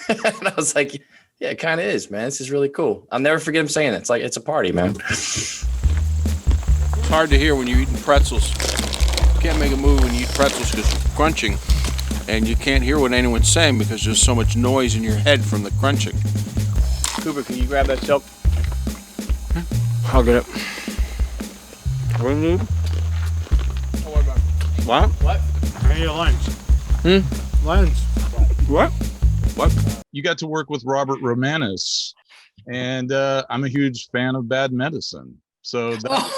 And I was like, yeah, it kind of is, man. This is really cool. I'll never forget him saying that. It's like, it's a party, man. It's hard to hear when you're eating pretzels. You can't make a movie when you eat pretzels because you're crunching. And you can't hear what anyone's saying because there's so much noise in your head from the crunching. Cooper, can you grab that silk? I'll get it. What do you need? Don't worry about it. What? What? I need a lens. Lens. What? You got to work with Robert Romanus, and I'm a huge fan of Bad Medicine. So that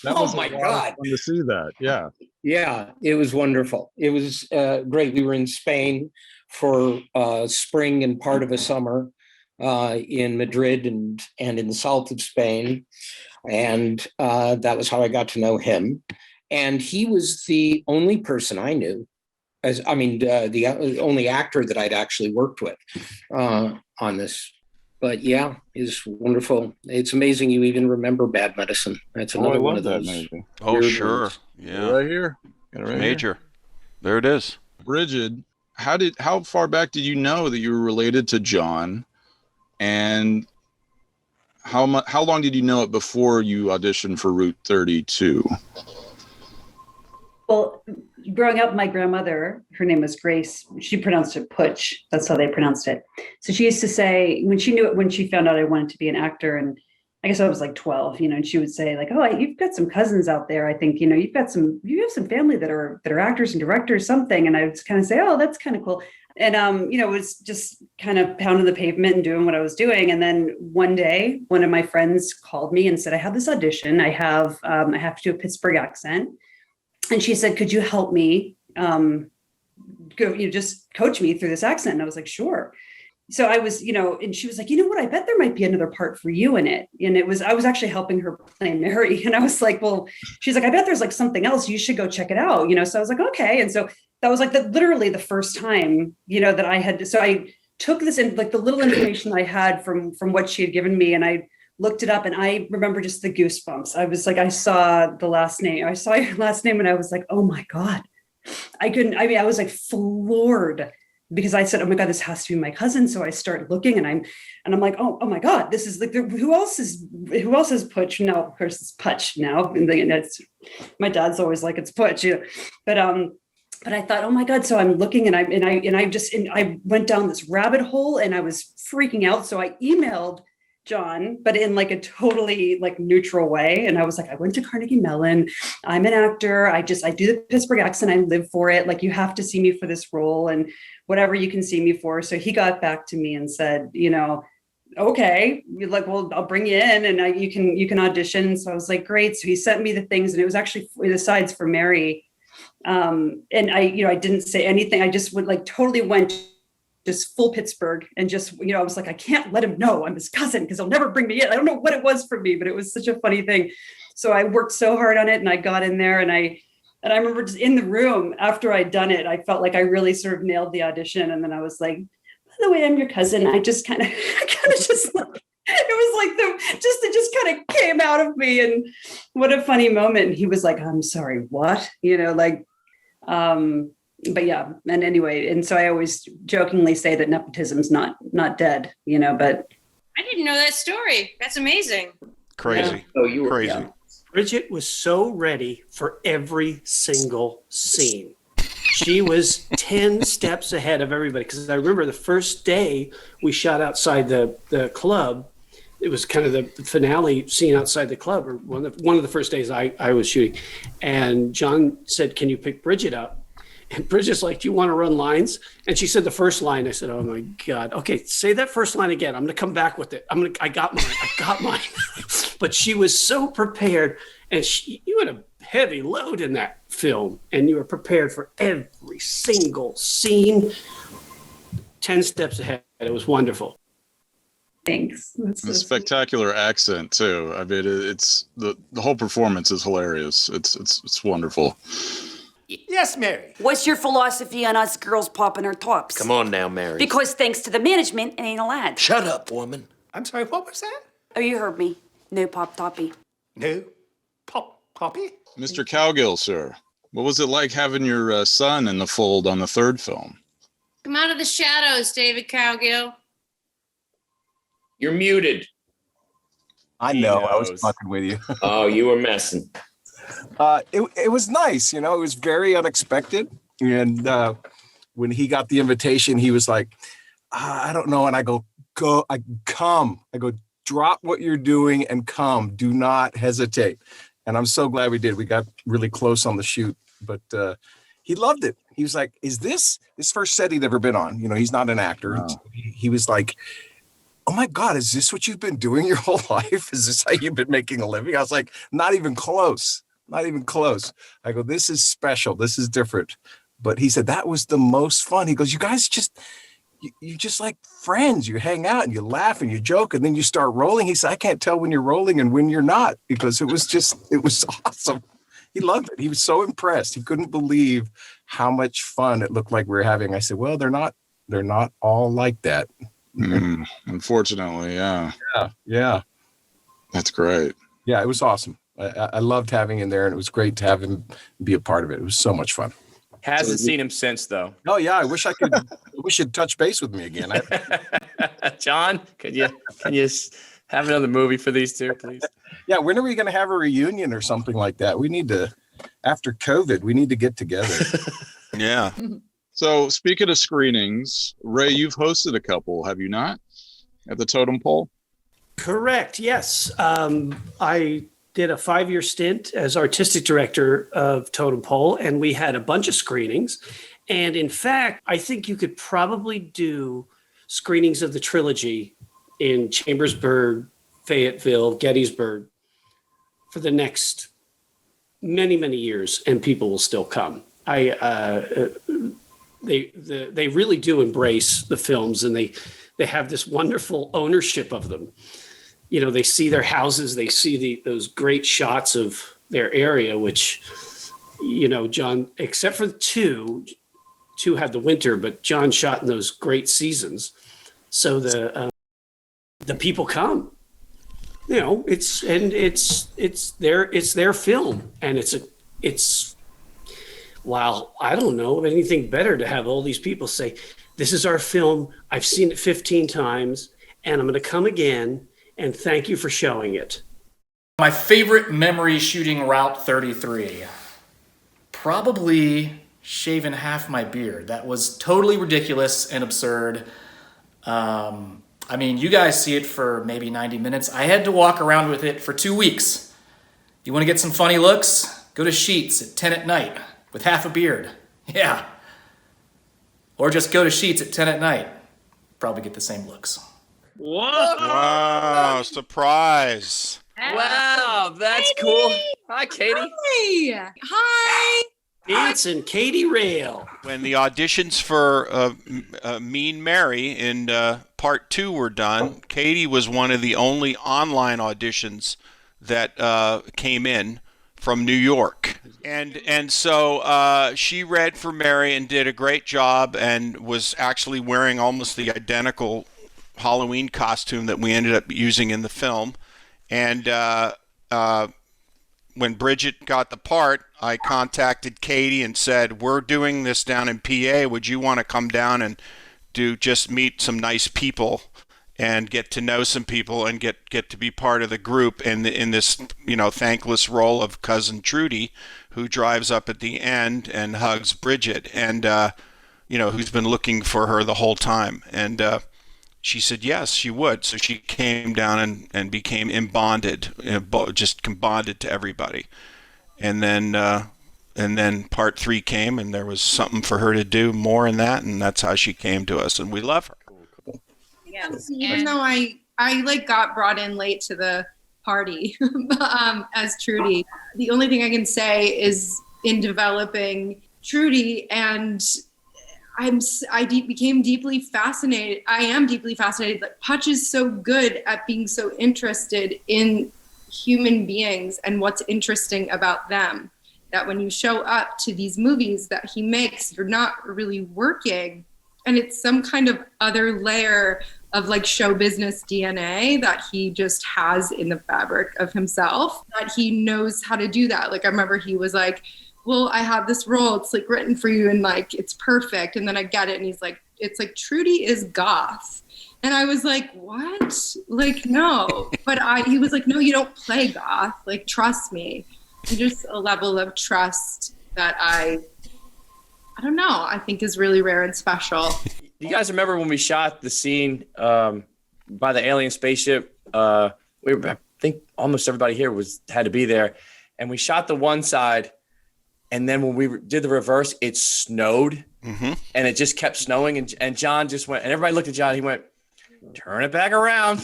was my a lot God. of fun to see that. Yeah. Yeah, it was wonderful. It was great. We were in Spain for spring and part of a summer. In Madrid and in the south of Spain. And that was how I got to know him. And he was the only person I knew, the only actor that I'd actually worked with on this. But yeah, it's wonderful. It's amazing you even remember Bad Medicine. That's another one of those. Movie. Oh, sure. Ones. Yeah. Right here. Got it right Major. Here. There it is. Brigid, how far back did you know that you were related to John? And how long did you know it before you auditioned for Route 32? Well, growing up, my grandmother, her name was Grace. She pronounced it Putch. That's how they pronounced it. So she used to say, when she found out I wanted to be an actor, and I guess I was like 12, and she would say like, oh, you've got some cousins out there. I think, you have some family that are actors and directors, something. And I would kind of say, oh, that's kind of cool. And, it was just kind of pounding the pavement and doing what I was doing. And then one day, one of my friends called me and said, I have this audition. I have to do a Pittsburgh accent. And she said, could you help me just coach me through this accent? And I was like, sure. So I was, and she was like, you know what, I bet there might be another part for you in it. And I was actually helping her play Mary. And I was like, well, she's like, I bet there's like something else. You should go check it out. So I was like, okay. And so that was like literally the first time, that I had. So I took this in, like the little information I had from what she had given me, and I looked it up, and I remember just the goosebumps. I was like, I saw the last name. I saw your last name, and I was like, oh my God. I was like floored because I said, oh my God, this has to be my cousin. So I start looking and I'm like, oh my God, this is like, who else is Putch? No, of course it's Putch now. And that's, my dad's always like, it's Putch, you know? But I thought, oh my God. So I'm looking and I went down this rabbit hole and I was freaking out. So I emailed John, but in like a totally like neutral way. And I was like, I went to Carnegie Mellon. I'm an actor. I do the Pittsburgh accent. I live for it. Like, you have to see me for this role and whatever you can see me for. So he got back to me and said, you know, okay, like, well, I'll bring you in and you can audition. So I was like, great. So he sent me the things, and it was actually the sides for Mary. And I didn't say anything. I just totally went just full Pittsburgh and just, I was like, I can't let him know I'm his cousin because he'll never bring me in. I don't know what it was for me, but it was such a funny thing. So I worked so hard on it and I got in there and I remember just in the room after I'd done it, I felt like I really sort of nailed the audition. And then I was like, by the way, I'm your cousin. I just kind of just like, it was like it just kind of came out of me. And what a funny moment. He was like, I'm sorry, what? But yeah, and anyway, and so I always jokingly say that nepotism's not dead, but I didn't know that story. That's amazing. Crazy. Yeah. Oh, you were crazy. Yeah. Brigid was so ready for every single scene. She was 10 steps ahead of everybody. Because I remember the first day we shot outside the club, it was kind of the finale scene outside the club, or one of the first days I was shooting. And John said, can you pick Brigid up? And Brigid's like, do you want to run lines? And she said the first line. I said, oh my God. Okay, say that first line again. I'm going to come back with it. I got mine. But she was so prepared. And you had a heavy load in that film. And you were prepared for every single scene. 10 steps ahead. It was wonderful. Thanks. A spectacular accent too. I mean, it's the whole performance is hilarious. It's wonderful. Yes, Mary. What's your philosophy on us girls popping our tops? Come on now, Mary. Because thanks to the management, it ain't allowed. Shut up, woman. I'm sorry, what was that? Oh, you heard me. No pop toppy. No poppy? Mr. Cowgill, sir, what was it like having your son in the fold on the third film? Come out of the shadows, David Cowgill. You're muted. I know. I was fucking with you. Oh, you were messing. It was nice, it was very unexpected. And when he got the invitation, he was like, I don't know. And I go, come. I go, drop what you're doing and come. Do not hesitate. And I'm so glad we did. We got really close on the shoot, but he loved it. He was like, is this his first set he'd ever been on? He's not an actor. Wow. He was like, oh my God, is this what you've been doing your whole life? Is this how you've been making a living? I was like, not even close. Not even close. I go, this is special. This is different. But he said, that was the most fun. He goes, you guys you just like friends. You hang out and you laugh and you joke and then you start rolling. He said, I can't tell when you're rolling and when you're not, because it was awesome. He loved it. He was so impressed. He couldn't believe how much fun it looked like we were having. I said, well, they're not all like that. Unfortunately, yeah. Yeah. That's great. Yeah, it was awesome. I loved having him there, and it was great to have him be a part of it. It was so much fun. Hasn't seen him since, though. Oh yeah, I wish I could. I wish you'd touch base with me again. John, can you have another movie for these two, please? Yeah, when are we going to have a reunion or something like that? We need to, after COVID, we need to get together. Yeah. So speaking of screenings, Ray, you've hosted a couple, have you not? At the Totem Pole? Correct. Yes. I did a 5-year stint as artistic director of Totem Pole, and we had a bunch of screenings. And in fact, I think you could probably do screenings of the trilogy in Chambersburg, Fayetteville, Gettysburg for the next many, many years, and people will still come. They really do embrace the films, and they have this wonderful ownership of them. They see their houses, they see those great shots of their area, which, John, except for two had the winter, but John shot in those great seasons. So the people come, it's their film, and it's, wow, I don't know of anything better to have all these people say, This is our film. I've seen it 15 times, and I'm going to come again, and thank you for showing it. My favorite memory shooting Route 33. Probably shaving half my beard. That was totally ridiculous and absurd. I mean, you guys see it for maybe 90 minutes. I had to walk around with it for 2 weeks. You want to get some funny looks? Go to Sheets at 10 at night with half a beard. Yeah. Or just go to Sheets at 10 at night. Probably get the same looks. Whoa! Wow, surprise. Wow, that's cool. Hi, Katie. Hi. Hi. It's and Katie Rayle. When the auditions for Mean Mary in part 2 were done, Katie was one of the only online auditions that came in from New York. And so she read for Mary and did a great job and was actually wearing almost the identical Halloween costume that we ended up using in the film. And when Brigid got the part, I contacted Katie and said, we're doing this down in PA. Would you want to come down and just meet some nice people and get to know some people and get to be part of the group in this, thankless role of Cousin Trudy, who drives up at the end and hugs Brigid and, who's been looking for her the whole time. And she said yes, she would. So she came down and became bonded to everybody. And then part 3 came, and there was something for her to do more in that, and that's how she came to us, and we love her. Yeah. Even though I got brought in late to the party as Trudy, the only thing I can say is in developing Trudy, and I became deeply fascinated. I am deeply fascinated that Putch is so good at being so interested in human beings and what's interesting about them, that when you show up to these movies that he makes, you're not really working, and it's some kind of other layer of like show business DNA that he just has in the fabric of himself, that he knows how to do that. Like I remember he was like, well, I have this role, it's like written for you and like it's perfect, and then I get it and he's like, it's like Trudy is goth. And I was like, what? Like, no. But he was like, no, you don't play goth. Like, trust me. And just a level of trust that I don't know, I think is really rare and special. You guys remember when we shot the scene by the alien spaceship? I think almost everybody here had to be there. And we shot the one side, and then when we did the reverse, it snowed. Mm-hmm. And it just kept snowing. And John just went, and everybody looked at John. He went, turn it back around.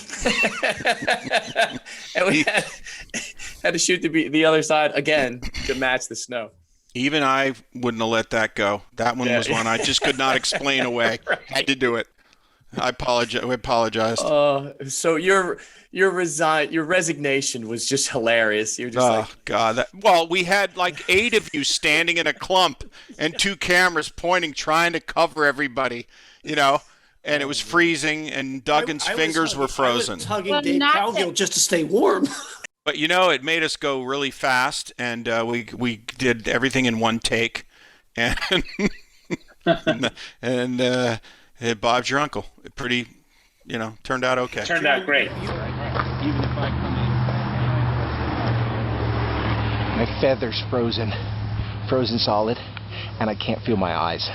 And we had to shoot the other side again to match the snow. Even I wouldn't have let that go. That one was one I just could not explain away. Right. Had to do it. I apologized. So your resignation was just hilarious. You're just like, God. We had like 8 of you standing in a clump and 2 cameras pointing, trying to cover everybody, and it was freezing, and Duggan's fingers were frozen. I was hugging Dave Cowgill just to stay warm. But it made us go really fast, and we did everything in one take, and Bob's your uncle. It pretty, turned out okay. Turned out great. Even if I come in, my feather's frozen solid, and I can't feel my eyes.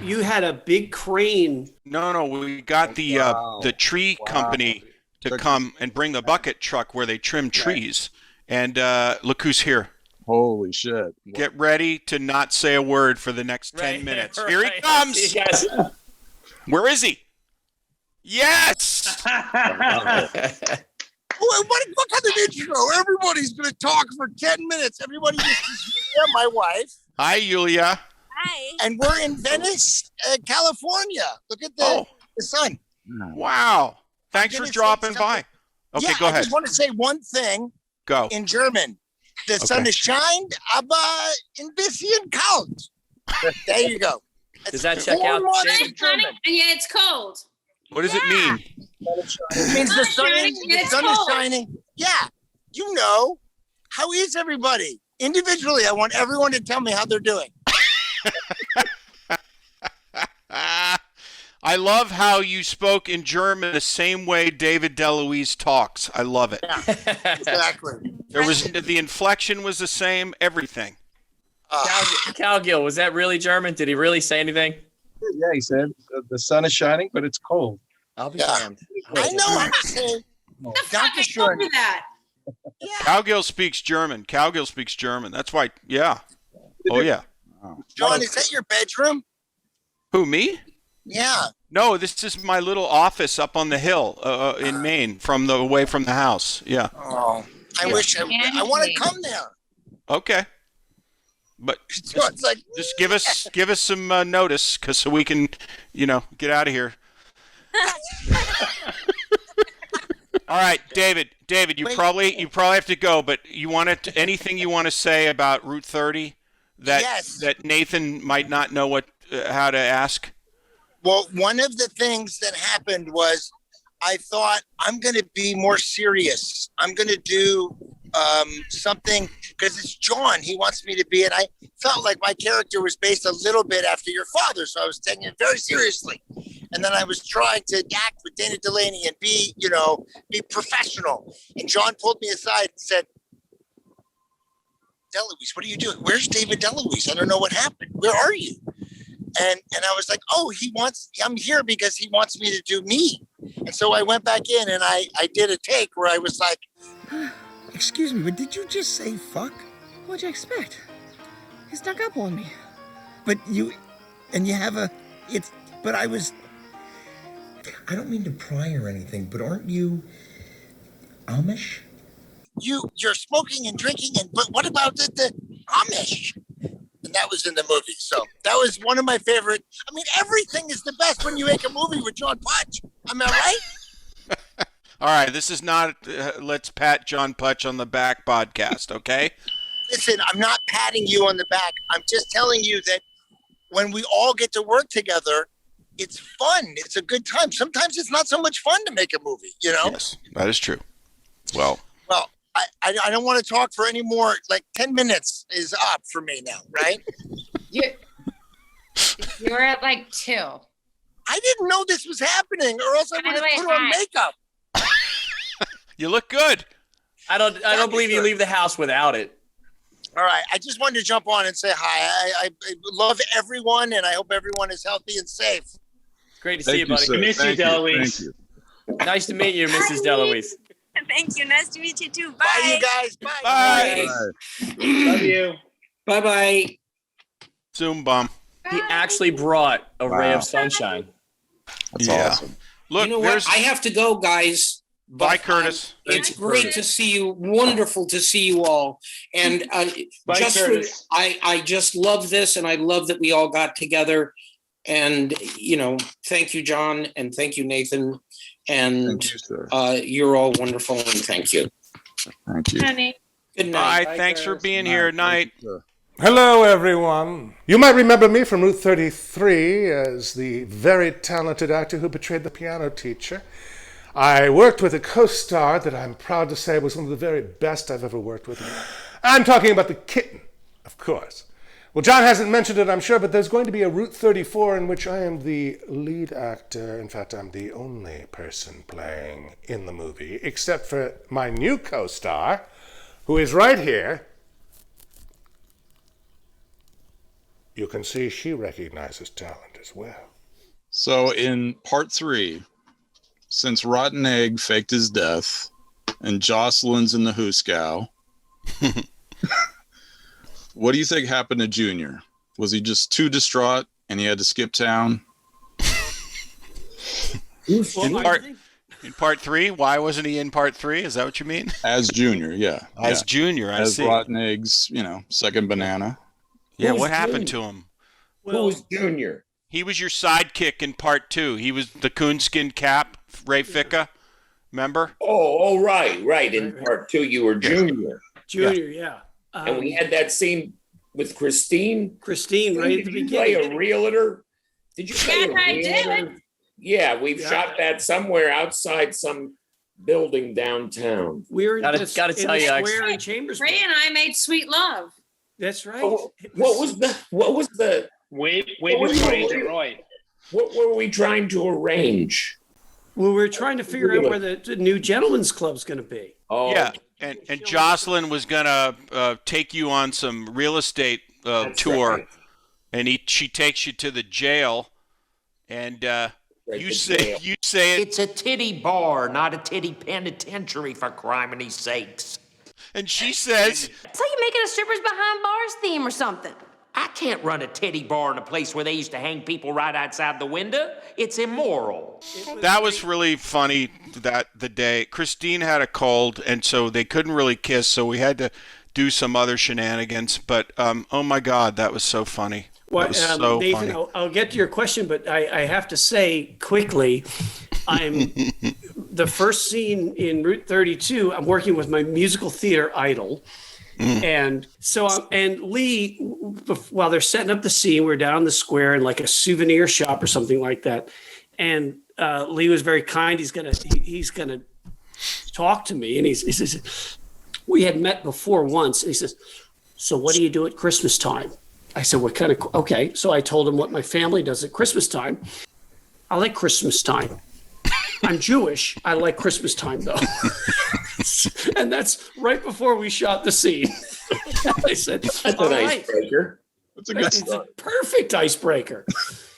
You had a big crane. No, we got the tree company to come and bring the bucket truck where they trim trees. And look who's here. Holy shit. Get ready to not say a word for the next 10 minutes. Here he comes. Where is he? Yes. What kind of intro? Everybody's going to talk for 10 minutes. Everybody gets to Julia, my wife. Hi, Julia. Hi. And we're in Venice, California. Look at the sun. Wow. Thanks for dropping by. Okay, go ahead. I just want to say one thing. Go. In German. The sun is scheint, aber ein bisschen kalt. There you go. Does that check out? And yet it's cold. What does it mean? It means the sun is shining. Yeah. How is everybody? Individually, I want everyone to tell me how they're doing. I love how you spoke in German the same way David DeLuise talks. I love it. Yeah, exactly. The inflection was the same, everything. Cowgill, was that really German? Did he really say anything? Yeah, he said the sun is shining, but it's cold. I'll be damned. I know I'm saying. Dr. Schorn. that. Cowgill speaks German. That's why, yeah. Oh, yeah. John, is that your bedroom? Who, me? Yeah. No, this is my little office up on the hill in Maine, away from the house. Yeah. Oh, I wish I want to come there. Okay. But just give us some notice, so we can, get out of here. All right, David, you probably have to go, but anything you want to say about Route 30 that Nathan might not know how to ask? Well, one of the things that happened was I thought I'm going to be more serious. I'm going to do something because it's John. He wants me to be, and I felt like my character was based a little bit after your father, so I was taking it very seriously. And then I was trying to act with Dana Delaney and be professional. And John pulled me aside and said, "DeLuise, what are you doing? Where's David DeLuise? I don't know what happened. Where are you?" And I was like, "Oh, I'm here because he wants me to do me." And so I went back in and I did a take where I was like, "Excuse me, but did you just say fuck? What'd you expect? He snuck up on me. But I don't mean to pry or anything, but aren't you Amish?" You're smoking and drinking, but what about the Amish? And that was in the movie. So that was one of my favorite. I mean, everything is the best when you make a movie with John Putch. Am I right? All right, this is not Let's Pat John Putch on the Back podcast, okay? Listen, I'm not patting you on the back. I'm just telling you that when we all get to work together, it's fun. It's a good time. Sometimes it's not so much fun to make a movie, Yes, that is true. Well, I don't want to talk for any more. Like 10 minutes is up for me now, right? You're at like 2. I didn't know this was happening, or else I would have put on makeup. You look good. I don't believe you leave the house without it. All right. I just wanted to jump on and say hi. I love everyone, and I hope everyone is healthy and safe. Great to see you, buddy. I miss you, DeLuise. Nice to meet you, Mrs. DeLuise. Thank you. Nice to meet you too. Bye. Bye, you guys. Bye. Bye. Love you. Bye-bye. Zoom bomb. He actually brought a ray of sunshine. That's awesome. Look, I have to go, guys. Bye, Curtis. It's great to see you. Wonderful to see you all. And I just love this, and I love that we all got together. And thank you, John, and thank you, Nathan. And you're all wonderful, and thank you. Thank you. Honey. Good night. Bye. Thanks for being here. Night. Hello, everyone. You might remember me from Route 33 as the very talented actor who portrayed the piano teacher. I worked with a co-star that I'm proud to say was one of the very best I've ever worked with. I'm talking about the kitten, of course. Well, John hasn't mentioned it, I'm sure, but there's going to be a Route 34 in which I am the lead actor. In fact, I'm the only person playing in the movie, except for my new co-star, who is right here. You can see she recognizes talent as well. So in part 3, since Rotten Egg faked his death and Jocelyn's in the hooskow, what do you think happened to Junior? Was he just too distraught and he had to skip town? In part 3? Why wasn't he in part 3? Is that what you mean? As Junior, yeah. As Junior, I see. As Rotten Egg's, second banana. Yeah, what happened to him? Who was Junior? He was your sidekick in part 2. He was the coonskin cap, Ray Ficca. Remember? Oh, right. In part 2, you were Junior. Junior, yeah. And we had that scene with Christine. Christine, right at the beginning. Play a realtor? Did you play a realtor? I did. Yeah, we've shot that somewhere outside some building downtown. We were gotta tell you, square in Chambers. Ray and I made sweet love. That's right. Oh, what was the Wait before Agent Roy. What were we trying to arrange? Well, we're trying to figure out where the new gentleman's club's going to be. Oh, Yeah, and Jocelyn was gonna take you on some real estate tour, right. and she takes you to the jail, and you say It's a titty bar, not a titty penitentiary, for criminy sakes. and she says, So you making a strippers behind bars theme or something? I can't run a titty bar in a place where they used to hang people right outside the window. It's immoral. that was really funny. That the day Christine had a cold, and so they couldn't really kiss, so we had to do some other shenanigans. But oh my God, that was so funny. Well, That was so Nathan, funny. I'll get to your question, but I have to say quickly, I'm the first scene in Route 32. I'm working with my musical theater idol, and so and Lee, while they're setting up the scene, we're down the square in like a souvenir shop or something like that, and Lee was very kind. He's gonna talk to me, and he says we had met before once, and he says, "So what do you do at Christmas time?" I said, "What kind of?" Okay, so I told him what my family does at Christmas time. I like Christmas time. I'm Jewish. I like Christmas time though. And that's right before we shot the scene. I said, That's "All an right." icebreaker. That's a good It's start. a perfect icebreaker.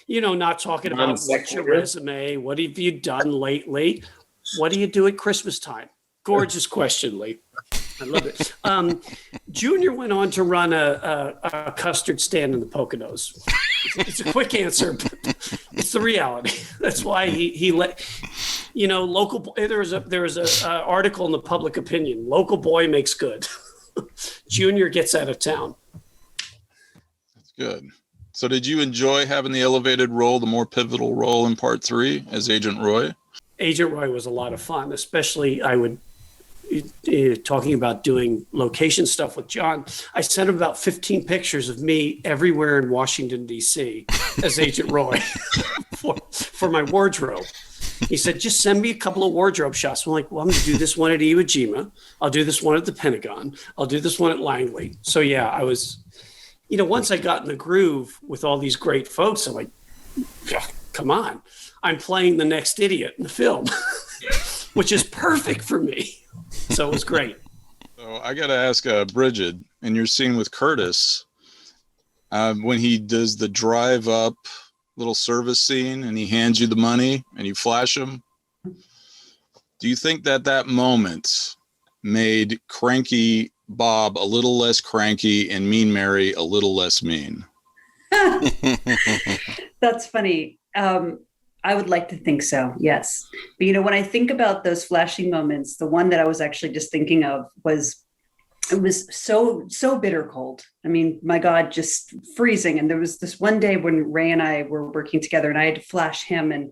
Not talking about what's your Non-sequitur. resume, what have you done lately, what do you do at Christmas time? Gorgeous question, Lee. I love it. Junior went on to run a custard stand in the Poconos. It's a quick answer, but it's the reality. That's why he let local. There was a article in the Public Opinion. Local boy makes good. Junior gets out of town. That's good. So did you enjoy having the elevated role, the more pivotal role in part 3 as Agent Roy? Agent Roy was a lot of fun, especially talking about doing location stuff with John. I sent him about 15 pictures of me everywhere in Washington, D.C. as Agent Roy for my wardrobe. He said, just send me a couple of wardrobe shots. I'm like, well, I'm going to do this one at Iwo Jima. I'll do this one at the Pentagon. I'll do this one at Langley. So yeah, I was, once I got in the groove with all these great folks, I'm like, come on, I'm playing the next idiot in the film, which is perfect for me. So it was great. So I got to ask Brigid, in your scene with Curtis, when he does the drive up little service scene and he hands you the money and you flash him, do you think that moment made cranky Bob a little less cranky and mean Mary a little less mean? That's funny. I would like to think so, yes. But when I think about those flashing moments, the one that I was actually just thinking of was, it was so bitter cold. I mean, my God, just freezing. And there was this one day when Ray and I were working together and I had to flash him, and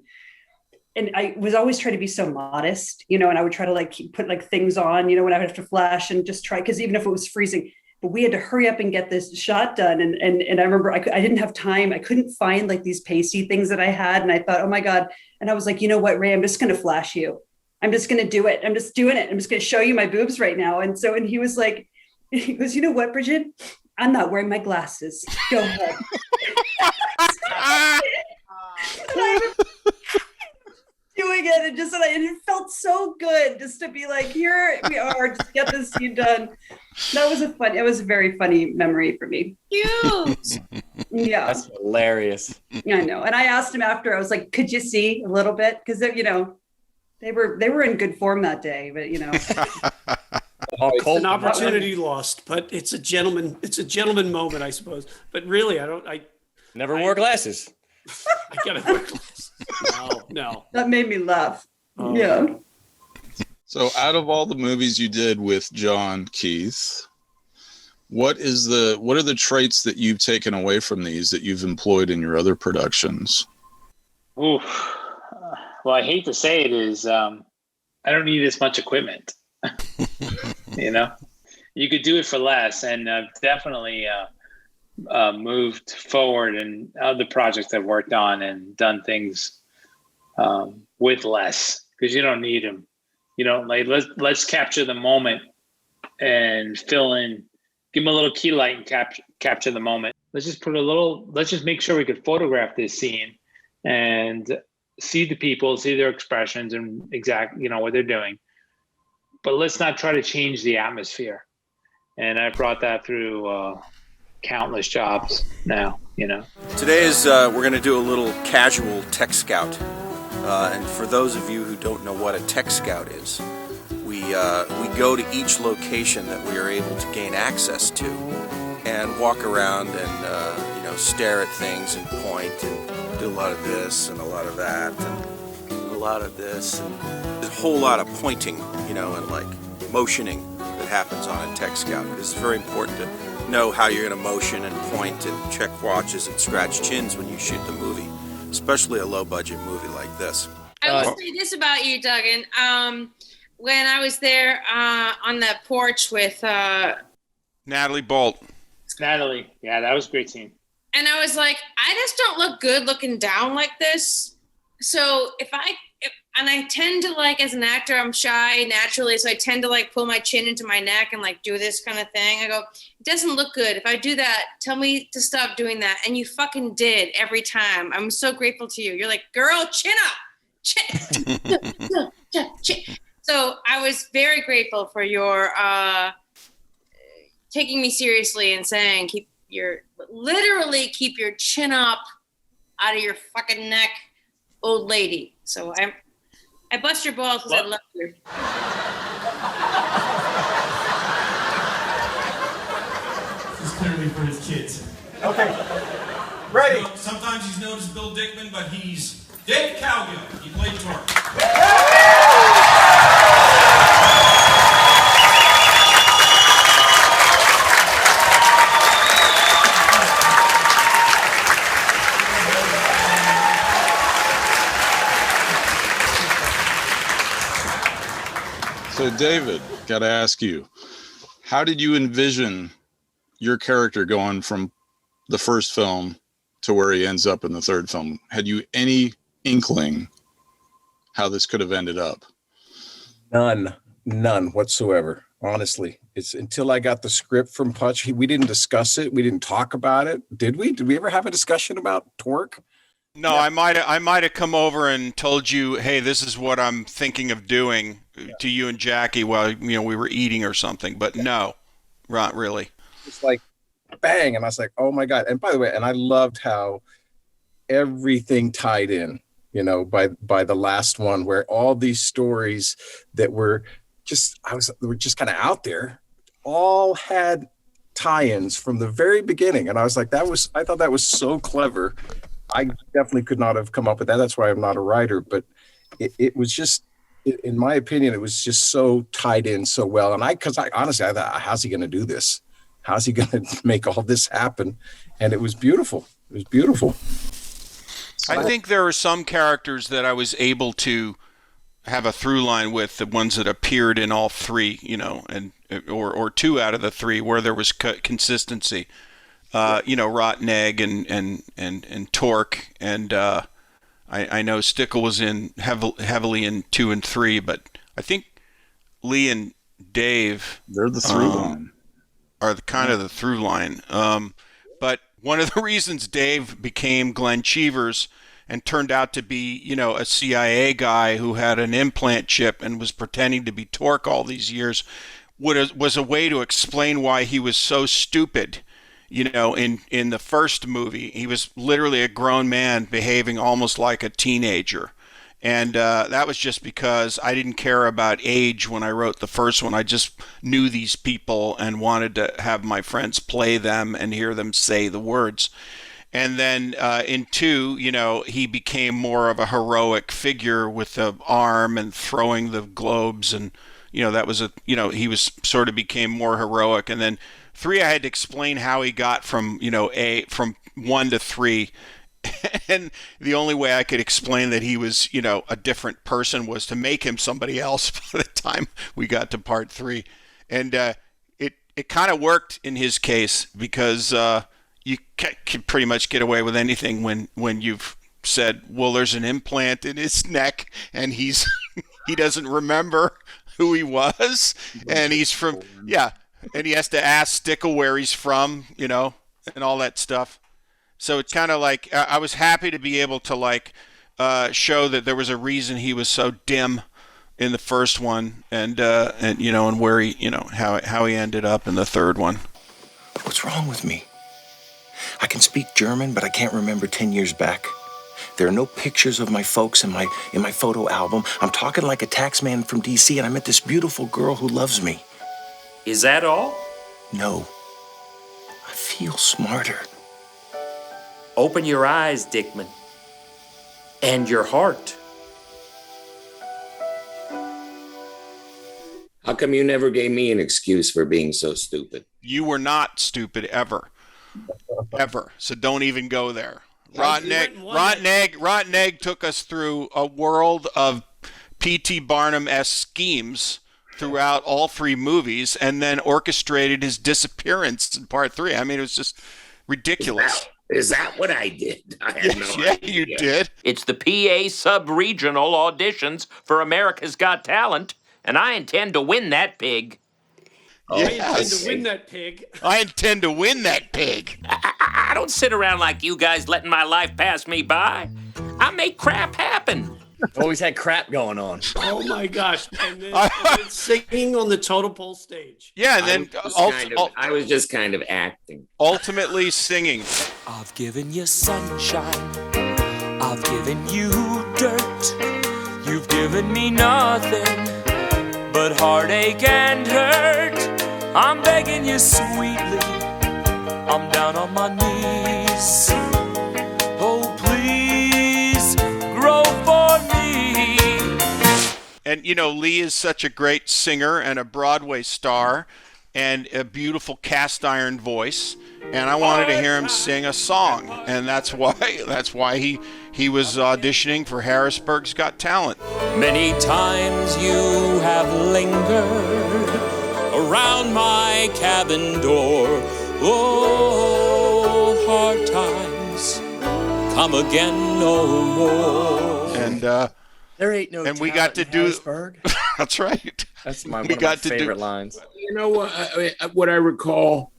I was always trying to be so modest, and I would try to put things on, when I would have to flash and just try, because even if it was freezing, but we had to hurry up and get this shot done. And I remember I didn't have time. I couldn't find these pasty things that I had. And I thought, oh my God. And I was like, you know what, Ray, I'm just going to flash you. I'm just going to do it. I'm just doing it. I'm just going to show you my boobs right now. And he was like, you know what, Brigid? I'm not wearing my glasses. Go ahead. Doing it, and it felt so good just to be like, here we are, just get this scene done. It was a very funny memory for me. Cute. Yeah, That's hilarious. I know. And I asked him after, I was like, could you see a little bit? Because they were in good form that day, but It's an opportunity lost, but it's a gentleman moment, I suppose. But really, I never wore glasses. I gotta wear glasses. No. That made me laugh. Oh. Yeah. So out of all the movies you did with John Keith, what are the traits that you've taken away from these that you've employed in your other productions? Oof. Well, I hate to say it is, I don't need as much equipment. You could do it for less, and I've definitely moved forward in other projects I've worked on and done things with less, because you don't need them. Let's capture the moment and fill in, give them a little key light and capture the moment. Let's just make sure we could photograph this scene and see the people, see their expressions and what they're doing. But let's not try to change the atmosphere. And I brought that through countless jobs now, Today is we're going to do a little casual tech scout. And for those of you who don't know what a tech scout is, we go to each location that we are able to gain access to and walk around and stare at things and point and do a lot of this and a lot of that and a lot of this and there's a whole lot of pointing, and like motioning that happens on a tech scout. It's very important to know how you're going to motion and point and check watches and scratch chins when you shoot the movie, especially a low-budget movie like this. I will say this about you, Duggan. When I was there on that porch with Natalie Bolt. Natalie, yeah, that was a great scene. And I was like, I just don't look good looking down like this. So and I tend to as an actor, I'm shy naturally. So I tend to pull my chin into my neck and do this kind of thing. I go, it doesn't look good. If I do that, tell me to stop doing that. And you fucking did every time. I'm so grateful to you. You're like, girl, chin up. Chin. So I was very grateful for your taking me seriously and saying, keep your chin up out of your fucking neck, old lady. So I bust your balls because I love you. This is clearly for his kids. Okay. Ready. Sometimes he's known as Bill Dickman, but he's Dave Cowgill. He played Torque. So, David, got to ask you, how did you envision your character going from the first film to where he ends up in the third film? Had you any inkling how this could have ended up? None whatsoever. Honestly, it's until I got the script from Putch. We didn't discuss it. We didn't talk about it. Did we? Did we ever have a discussion about Torque? No, yeah. I might have come over and told you, hey, this is what I'm thinking of doing to you and Jackie while we were eating or something. But no, not really. It's like bang, and I was like, oh my god. And by the way, and I loved how everything tied in. By the last one, where all these stories that were just kind of out there, all had tie-ins from the very beginning. And I was like, I thought that was so clever. I definitely could not have come up with that. That's why I'm not a writer, but it was just, in my opinion, it was just so tied in so well. And because I honestly, I thought, how's he going to do this? How's he going to make all this happen? And it was beautiful. It was beautiful. I think there are some characters that I was able to have a through line with, the ones that appeared in all three, and or two out of the three where there was consistency. Rotten Egg and Torque, and I know Stickle was in heavily in 2 and 3, but I think Lee and Dave, they're the through line, are kind of the through line. But one of the reasons Dave became Glenn Cheevers and turned out to be, a CIA guy who had an implant chip and was pretending to be Torque all these years was a way to explain why he was so stupid. In the first movie, he was literally a grown man behaving almost like a teenager. And that was just because I didn't care about age when I wrote the first one. I just knew these people and wanted to have my friends play them and hear them say the words. And then in 2, he became more of a heroic figure with the arm and throwing the globes. And, that was he was sort of became more heroic. And then 3, I had to explain how he got from, from 1 to 3. And the only way I could explain that he was, a different person was to make him somebody else by the time we got to part 3. And it kind of worked in his case because you can pretty much get away with anything when you've said, well, there's an implant in his neck and he doesn't remember who he was. And he's from, and he has to ask Stickle where he's from, and all that stuff. So it's kind of like I was happy to be able to like show that there was a reason he was so dim in the first one, and you know, and where he, you know, how he ended up in the third one. What's wrong with me? I can speak German, but I can't remember 10 years back. There are no pictures of my folks in my photo album. I'm talking like a tax man from D.C., and I met this beautiful girl who loves me. Is that all? No. I feel smarter. Open your eyes, Dickman. And your heart. How come you never gave me an excuse for being so stupid? You were not stupid ever. Ever. So don't even go there. Rotten Egg took us through a world of P.T. Barnum-esque schemes throughout all three movies, and then orchestrated his disappearance in part 3. I mean, it was just ridiculous. Is that what I did? I had no idea. You did. It's the PA sub-regional auditions for America's Got Talent, and I intend to win that pig. I intend to win that pig. I intend to win that pig. I don't sit around like you guys letting my life pass me by. I make crap happen. Always had crap going on. Oh my gosh! And then singing on the Totem Pole stage. Yeah, and then I was just kind of acting. Ultimately singing. I've given you sunshine. I've given you dirt. You've given me nothing but heartache and hurt. I'm begging you sweetly. I'm down on my knees. Oh, please grow for me. And, you know, Lee is such a great singer and a Broadway star and a beautiful cast iron voice. And I wanted to hear him sing a song. And that's why he was auditioning for Harrisburg's Got Talent. Many times you have lingered around my cabin door. Oh, hard times come again no more. And there ain't no. And we got to do. That's right. That's one of my favorite lines. You know what I recall?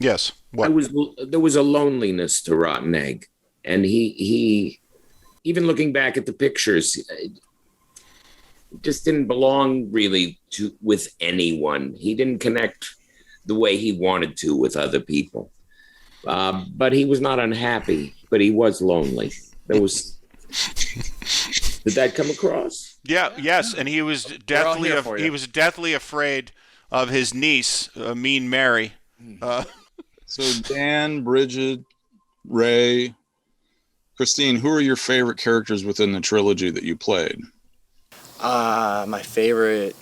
Yes. What? There was a loneliness to Rotten Egg, and he even looking back at the pictures, just didn't belong really with anyone. He didn't connect the way he wanted to with other people. But he was not unhappy, but he was lonely. Did that come across? Yeah, yes, and he was deathly afraid of his niece, Mean Mary. So Dan, Brigid, Ray, Christine, who are your favorite characters within the trilogy that you played? My favorite.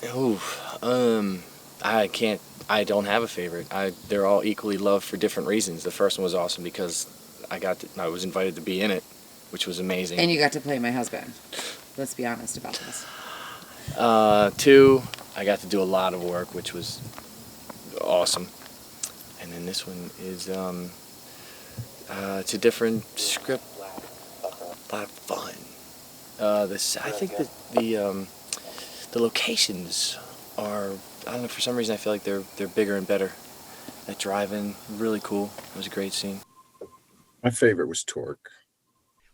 I don't have a favorite. They're all equally loved for different reasons. The first one was awesome because I was invited to be in it, which was amazing. And you got to play my husband. Let's be honest about this. 2, I got to do a lot of work, which was awesome. And then this one is it's a different script, a lot of fun. I think that the locations are, I don't know, for some reason I feel like they're bigger and better. That drive-in, really cool. It was a great scene. My favorite was Torque.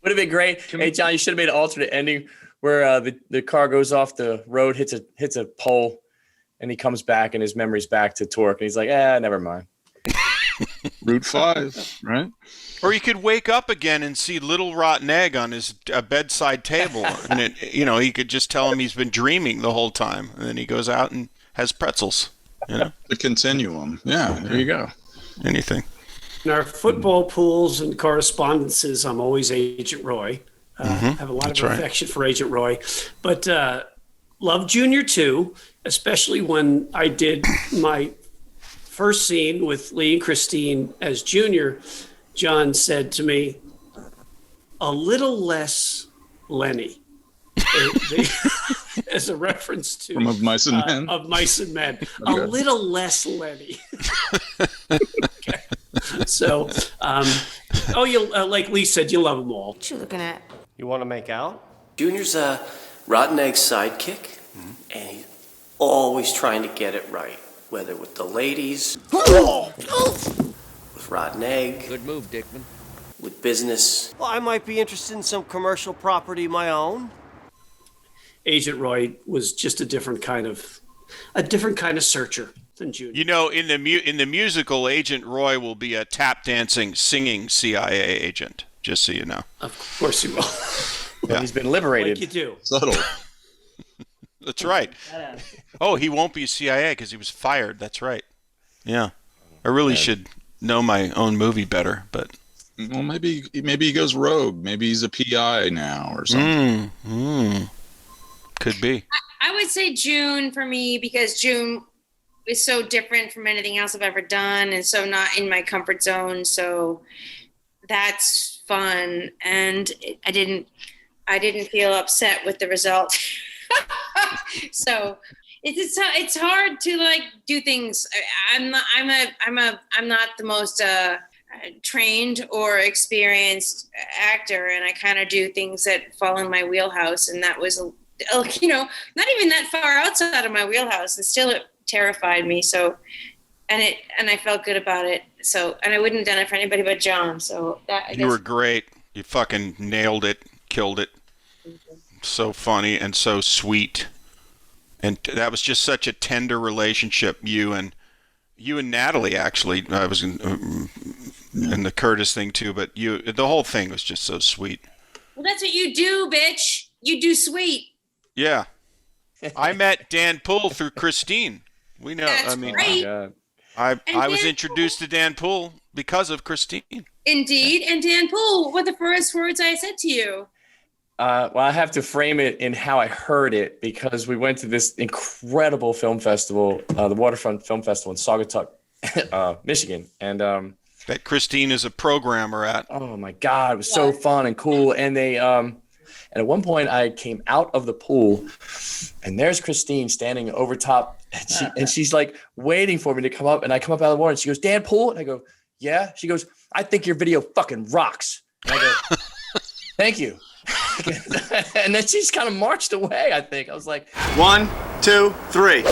Would have been great. Hey, John, you should have made an alternate ending where the car goes off the road, hits a pole, and he comes back and his memory's back to Torque, and he's like, never mind. Route 5, right? Or he could wake up again and see little rotten egg on his bedside table, and he could just tell him he's been dreaming the whole time, and then he goes out and has pretzels. The continuum. Yeah, there you go. Anything. In our football pools and correspondences, I'm always Agent Roy. Have a lot of affection for Agent Roy, but love Junior too, especially when I did my first scene with Lee and Christine as Junior. John said to me, "A little less Lenny," as a reference to from Of Mice and Men. Of Mice and Men, Okay. A little less Lenny. Okay. So, you like Lee said, you love them all. What you looking at? You want to make out? Junior's a rotten egg sidekick, and he's always trying to get it right, whether with the ladies, with rotten egg. Good move, Dickman. with business. Well, I might be interested in some commercial property of my own. Agent Roy was just a different kind of searcher than Junior. You know, in the musical, Agent Roy will be a tap dancing, singing CIA agent. Just so you know. Of course he will. Yeah. He's been liberated. Like you do. Subtle. That's right. Oh, he won't be CIA because he was fired. That's right. Yeah. I really should know my own movie better, but. Well, maybe he goes rogue. Maybe he's a PI now or something. Could be. I would say June for me because June is so different from anything else I've ever done and so not in my comfort zone. So that's fun. And I didn't feel upset with the result. So it's hard to like do things. I'm not the most trained or experienced actor, and I kind of do things that fall in my wheelhouse, and that was not even that far outside of my wheelhouse, and still it terrified me. So and I felt good about it. So and I wouldn't have done it for anybody but John. So You were great. You fucking nailed it, killed it. So funny and so sweet. And that was just such a tender relationship, you and Natalie, actually. I was in the Curtis thing too, but the whole thing was just so sweet. Well, that's what you do, bitch. You do sweet. Yeah. I met Dan Poole through Christine. We know. That's great. I was introduced to Dan Poole because of Christine. Indeed. And Dan Poole, what were the first words I said to you? Well, I have to frame it in how I heard because we went to this incredible film festival, the Waterfront Film Festival in Saugatuck, Michigan. And that Christine is a programmer at. Oh, my God. It was so fun and cool. And they and at one point, I came out of the pool, and there's Christine standing over top. And she's like waiting for me to come up. And I come up out of the water, and she goes, Dan Poole? And I go, yeah. She goes, I think your video fucking rocks. And I go, thank you. And then she's kind of marched away, I think. I was like, 1, 2, 3.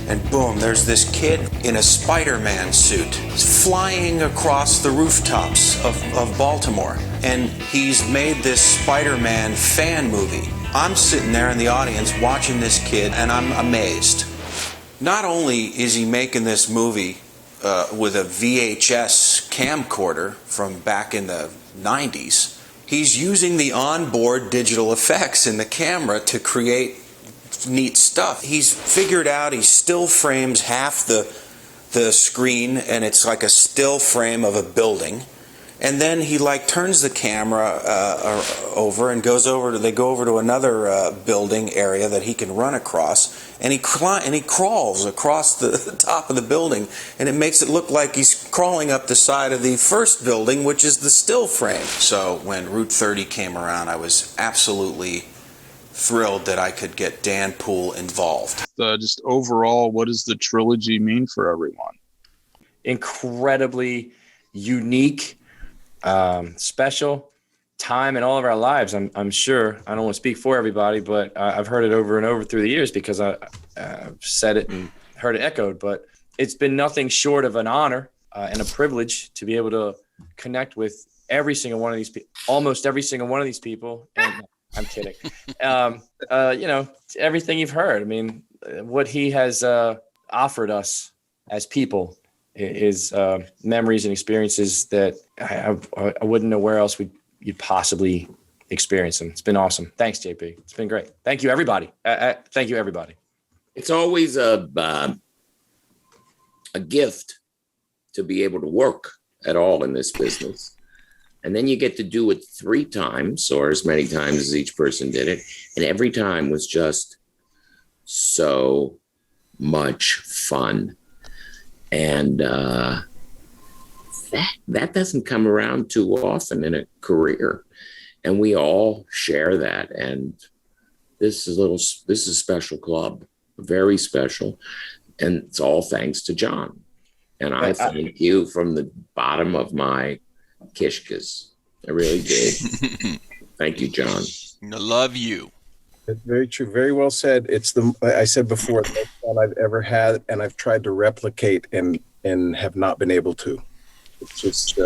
And boom, there's this kid in a Spider-Man suit flying across the rooftops of Baltimore. And he's made this Spider-Man fan movie. I'm sitting there in the audience watching this kid, and I'm amazed. Not only is he making this movie with a VHS camcorder from back in the 90s, he's using the onboard digital effects in the camera to create neat stuff. He's figured out he still frames half the screen, and it's like a still frame of a building. And then he turns the camera over and they go over to another building area that he can run across, and he crawls across the top of the building, and it makes it look like he's crawling up the side of the first building, which is the still frame. So when Route 30 came around, I was absolutely thrilled that I could get Dan Poole involved. Just overall, what does the trilogy mean for everyone? Incredibly unique. Special time in all of our lives. I'm sure. I don't want to speak for everybody, but I've heard it over and over through the years because I've said it and heard it echoed. But it's been nothing short of an honor and a privilege to be able to connect with every single one of these people, almost every single one of these people. And I'm kidding. Everything you've heard. I mean, what he has offered us as people is memories and experiences that I wouldn't know where else you'd possibly experience them. It's been awesome. Thanks, JP. It's been great. Thank you, everybody. Thank you, everybody. It's always a gift to be able to work at all in this business. And then you get to do it 3 times or as many times as each person did it. And every time was just so much fun. And that doesn't come around too often in a career, and we all share that. And this is a special club, very special, and it's all thanks to John. And I thank you from the bottom of my kishkas. I really did. Thank you, John. I love you. It's very true. Very well said. I said before, the most fun I've ever had, and I've tried to replicate and have not been able to. It's just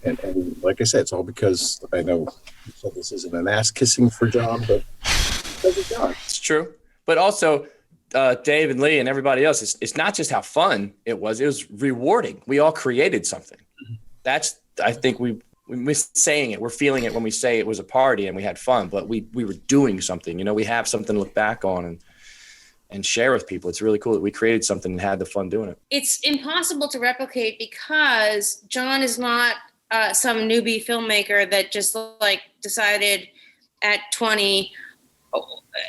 And like I said, it's all because I know you said this isn't an ass kissing for John, but because of John. It's true. But also, Dave and Lee and everybody else, it's not just how fun it was rewarding. We all created something. That's, I think we miss saying it. We're feeling it when we say it was a party and we had fun, but we were doing something. You know, we have something to look back on and share with people. It's really cool that we created something and had the fun doing it. It's impossible to replicate because John is not some newbie filmmaker that just like decided at 20,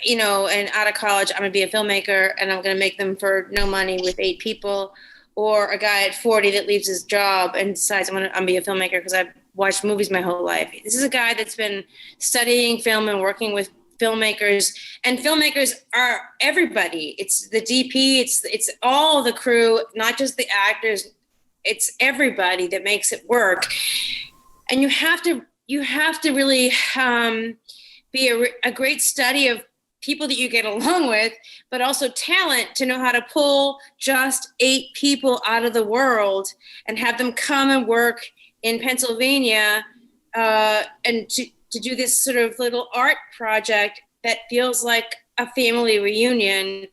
you know, and out of college, I'm going to be a filmmaker and I'm going to make them for no money with 8 people. Or a guy at 40 that leaves his job and decides I'm going to be a filmmaker because I've watched movies my whole life. This is a guy that's been studying film and working with filmmakers, and filmmakers are everybody. It's the DP, it's all the crew, not just the actors. It's everybody that makes it work. And you have to really be a great study of people that you get along with, but also talent to know how to pull just 8 people out of the world and have them come and work in Pennsylvania and to do this sort of little art project that feels like a family reunion.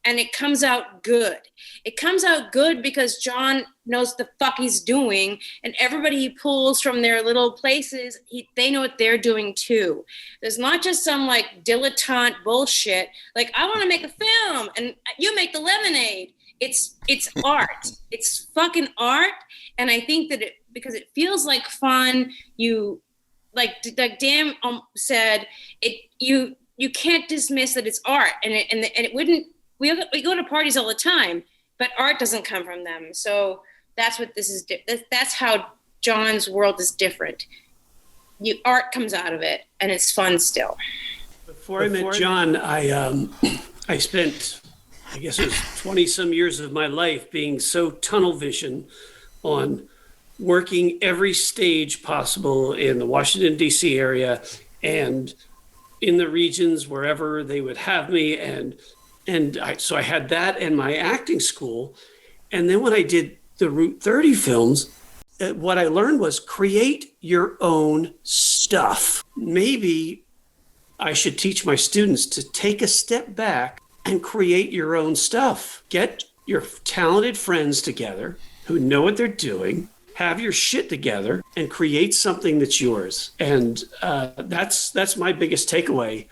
And it comes out good. It comes out good because John knows the fuck he's doing, and everybody he pulls from their little places, they know what they're doing too. There's not just some like dilettante bullshit, like I want to make a film and you make the lemonade. It's art. It's fucking art. And I think that because it feels like fun, you like Dan said, you can't dismiss that it's art, and it wouldn't. We go to parties all the time, but art doesn't come from them. So that's what this is. That's how John's world is different. Art comes out of it, and it's fun still. Before I met John, I spent, I guess it was 20 some years of my life being so tunnel vision on working every stage possible in the Washington, D.C. area and in the regions wherever they would have me. So I had that and my acting school. And then when I did the Route 30 films, what I learned was create your own stuff. Maybe I should teach my students to take a step back and create your own stuff. Get your talented friends together who know what they're doing, have your shit together, and create something that's yours. And that's my biggest takeaway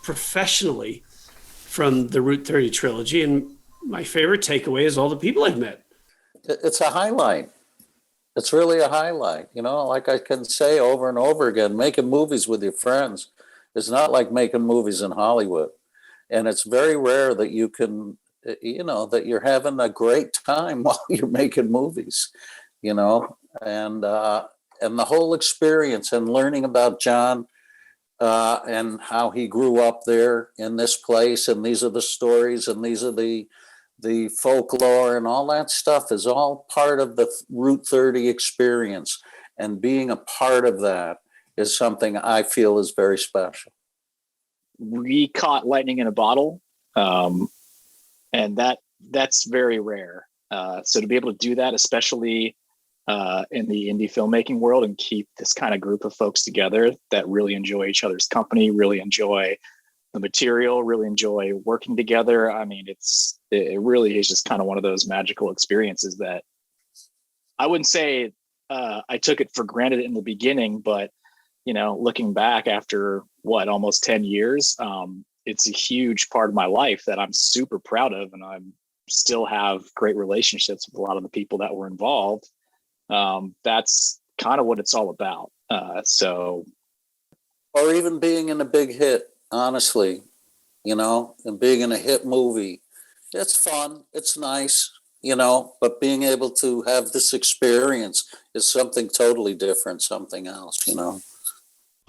professionally from the Route 30 trilogy. And my favorite takeaway is all the people I've met. It's a highlight. It's really a highlight. You know, like I can say over and over again, making movies with your friends is not like making movies in Hollywood. And it's very rare that you can, you know, that you're having a great time while you're making movies, you know, and the whole experience and learning about John and how he grew up there in this place. And these are the stories and these are the folklore and all that stuff is all part of the Route 30 experience. And being a part of that is something I feel is very special. We caught lightning in a bottle. And that's very rare. So to be able to do that, especially in the indie filmmaking world, and keep this kind of group of folks together that really enjoy each other's company, really enjoy the material, really enjoy working together. I mean, it really is just kind of one of those magical experiences that I wouldn't say I took it for granted in the beginning, but you know, looking back after almost 10 years, it's a huge part of my life that I'm super proud of, and I still have great relationships with a lot of the people that were involved. That's kind of what it's all about. Or even being in a big hit, honestly, you know, and being in a hit movie, it's fun, it's nice, you know, but being able to have this experience is something totally different, something else, you know.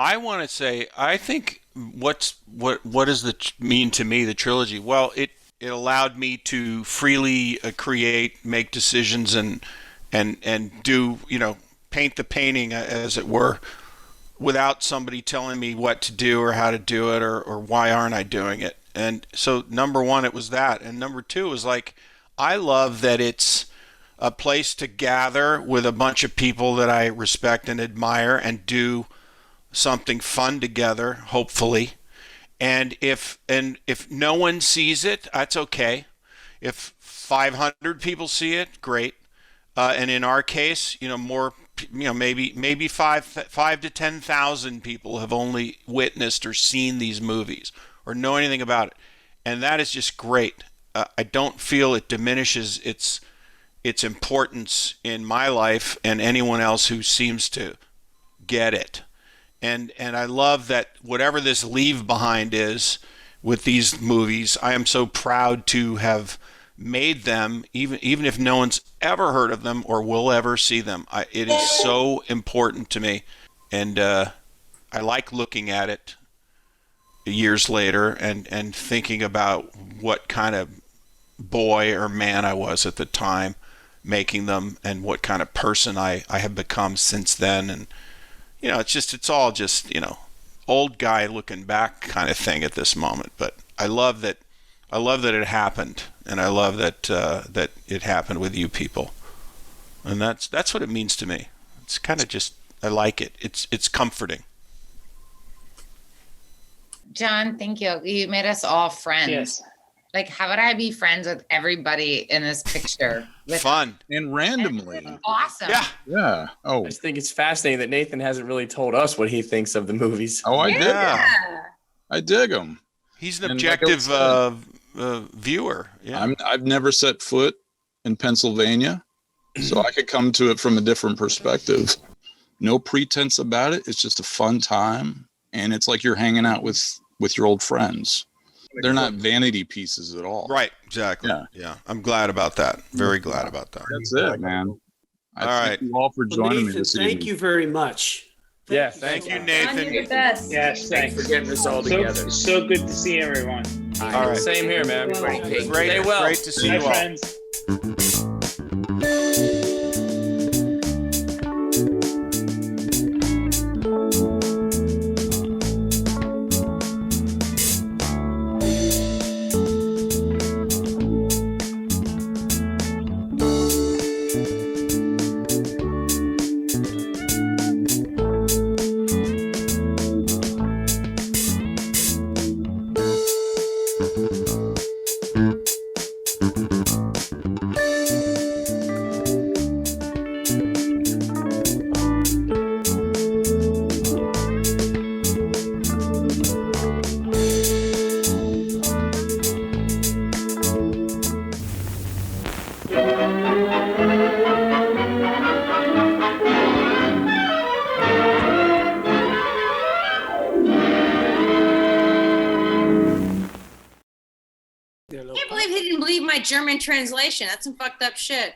I want to say, I think what does mean to me, the trilogy? Well, it allowed me to freely create, make decisions, and do, you know, paint the painting, as it were, without somebody telling me what to do or how to do it or why aren't I doing it. And so number one, it was that. And number two was like, I love that it's a place to gather with a bunch of people that I respect and admire and do something fun together, hopefully. And if no one sees it, that's okay. If 500 people see it, great. And in our case, more, maybe 5 to 10,000 people have only witnessed or seen these movies or know anything about it, and that is just great. I don't feel it diminishes its importance in my life and anyone else who seems to get it. And I love that whatever this leave behind is with these movies, I am so proud to have made them, even if no one's ever heard of them or will ever see them. It is so important to me, and I like looking at it years later and thinking about what kind of boy or man I was at the time making them, and what kind of person I have become since then. And it's all just old guy looking back kind of thing at this moment. But I love that it happened, and I love that that it happened with you people, and that's what it means to me. It's kind of just, I like it. It's comforting. John, thank you. You made us all friends. Yes. Like, how would I be friends with everybody in this picture? Fun and randomly. Awesome. Yeah. Oh, I just think it's fascinating that Nathan hasn't really told us what he thinks of the movies. Oh, I dig them. I dig them. He's an objective viewer. Yeah. I've never set foot in Pennsylvania, so I could come to it from a different perspective. No pretense about it. It's just a fun time, and it's like you're hanging out with your old friends. They're not vanity pieces at all. Right, exactly. Yeah. I'm glad about that. Very glad about that. That's it, man. Thank you all for joining me this evening. Thank you very much. Yeah, thank you, Nathan. You're the best. Yes, Thanks for getting us all together. So good to see everyone. All right. Same here, man. Great to see Bye, you all. friends. German translation. That's some fucked up shit.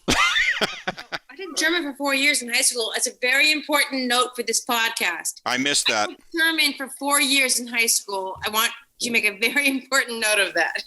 I did German for 4 years in high school. It's a very important note for this podcast. I missed that. I did German for 4 years in high school. I want you to make a very important note of that.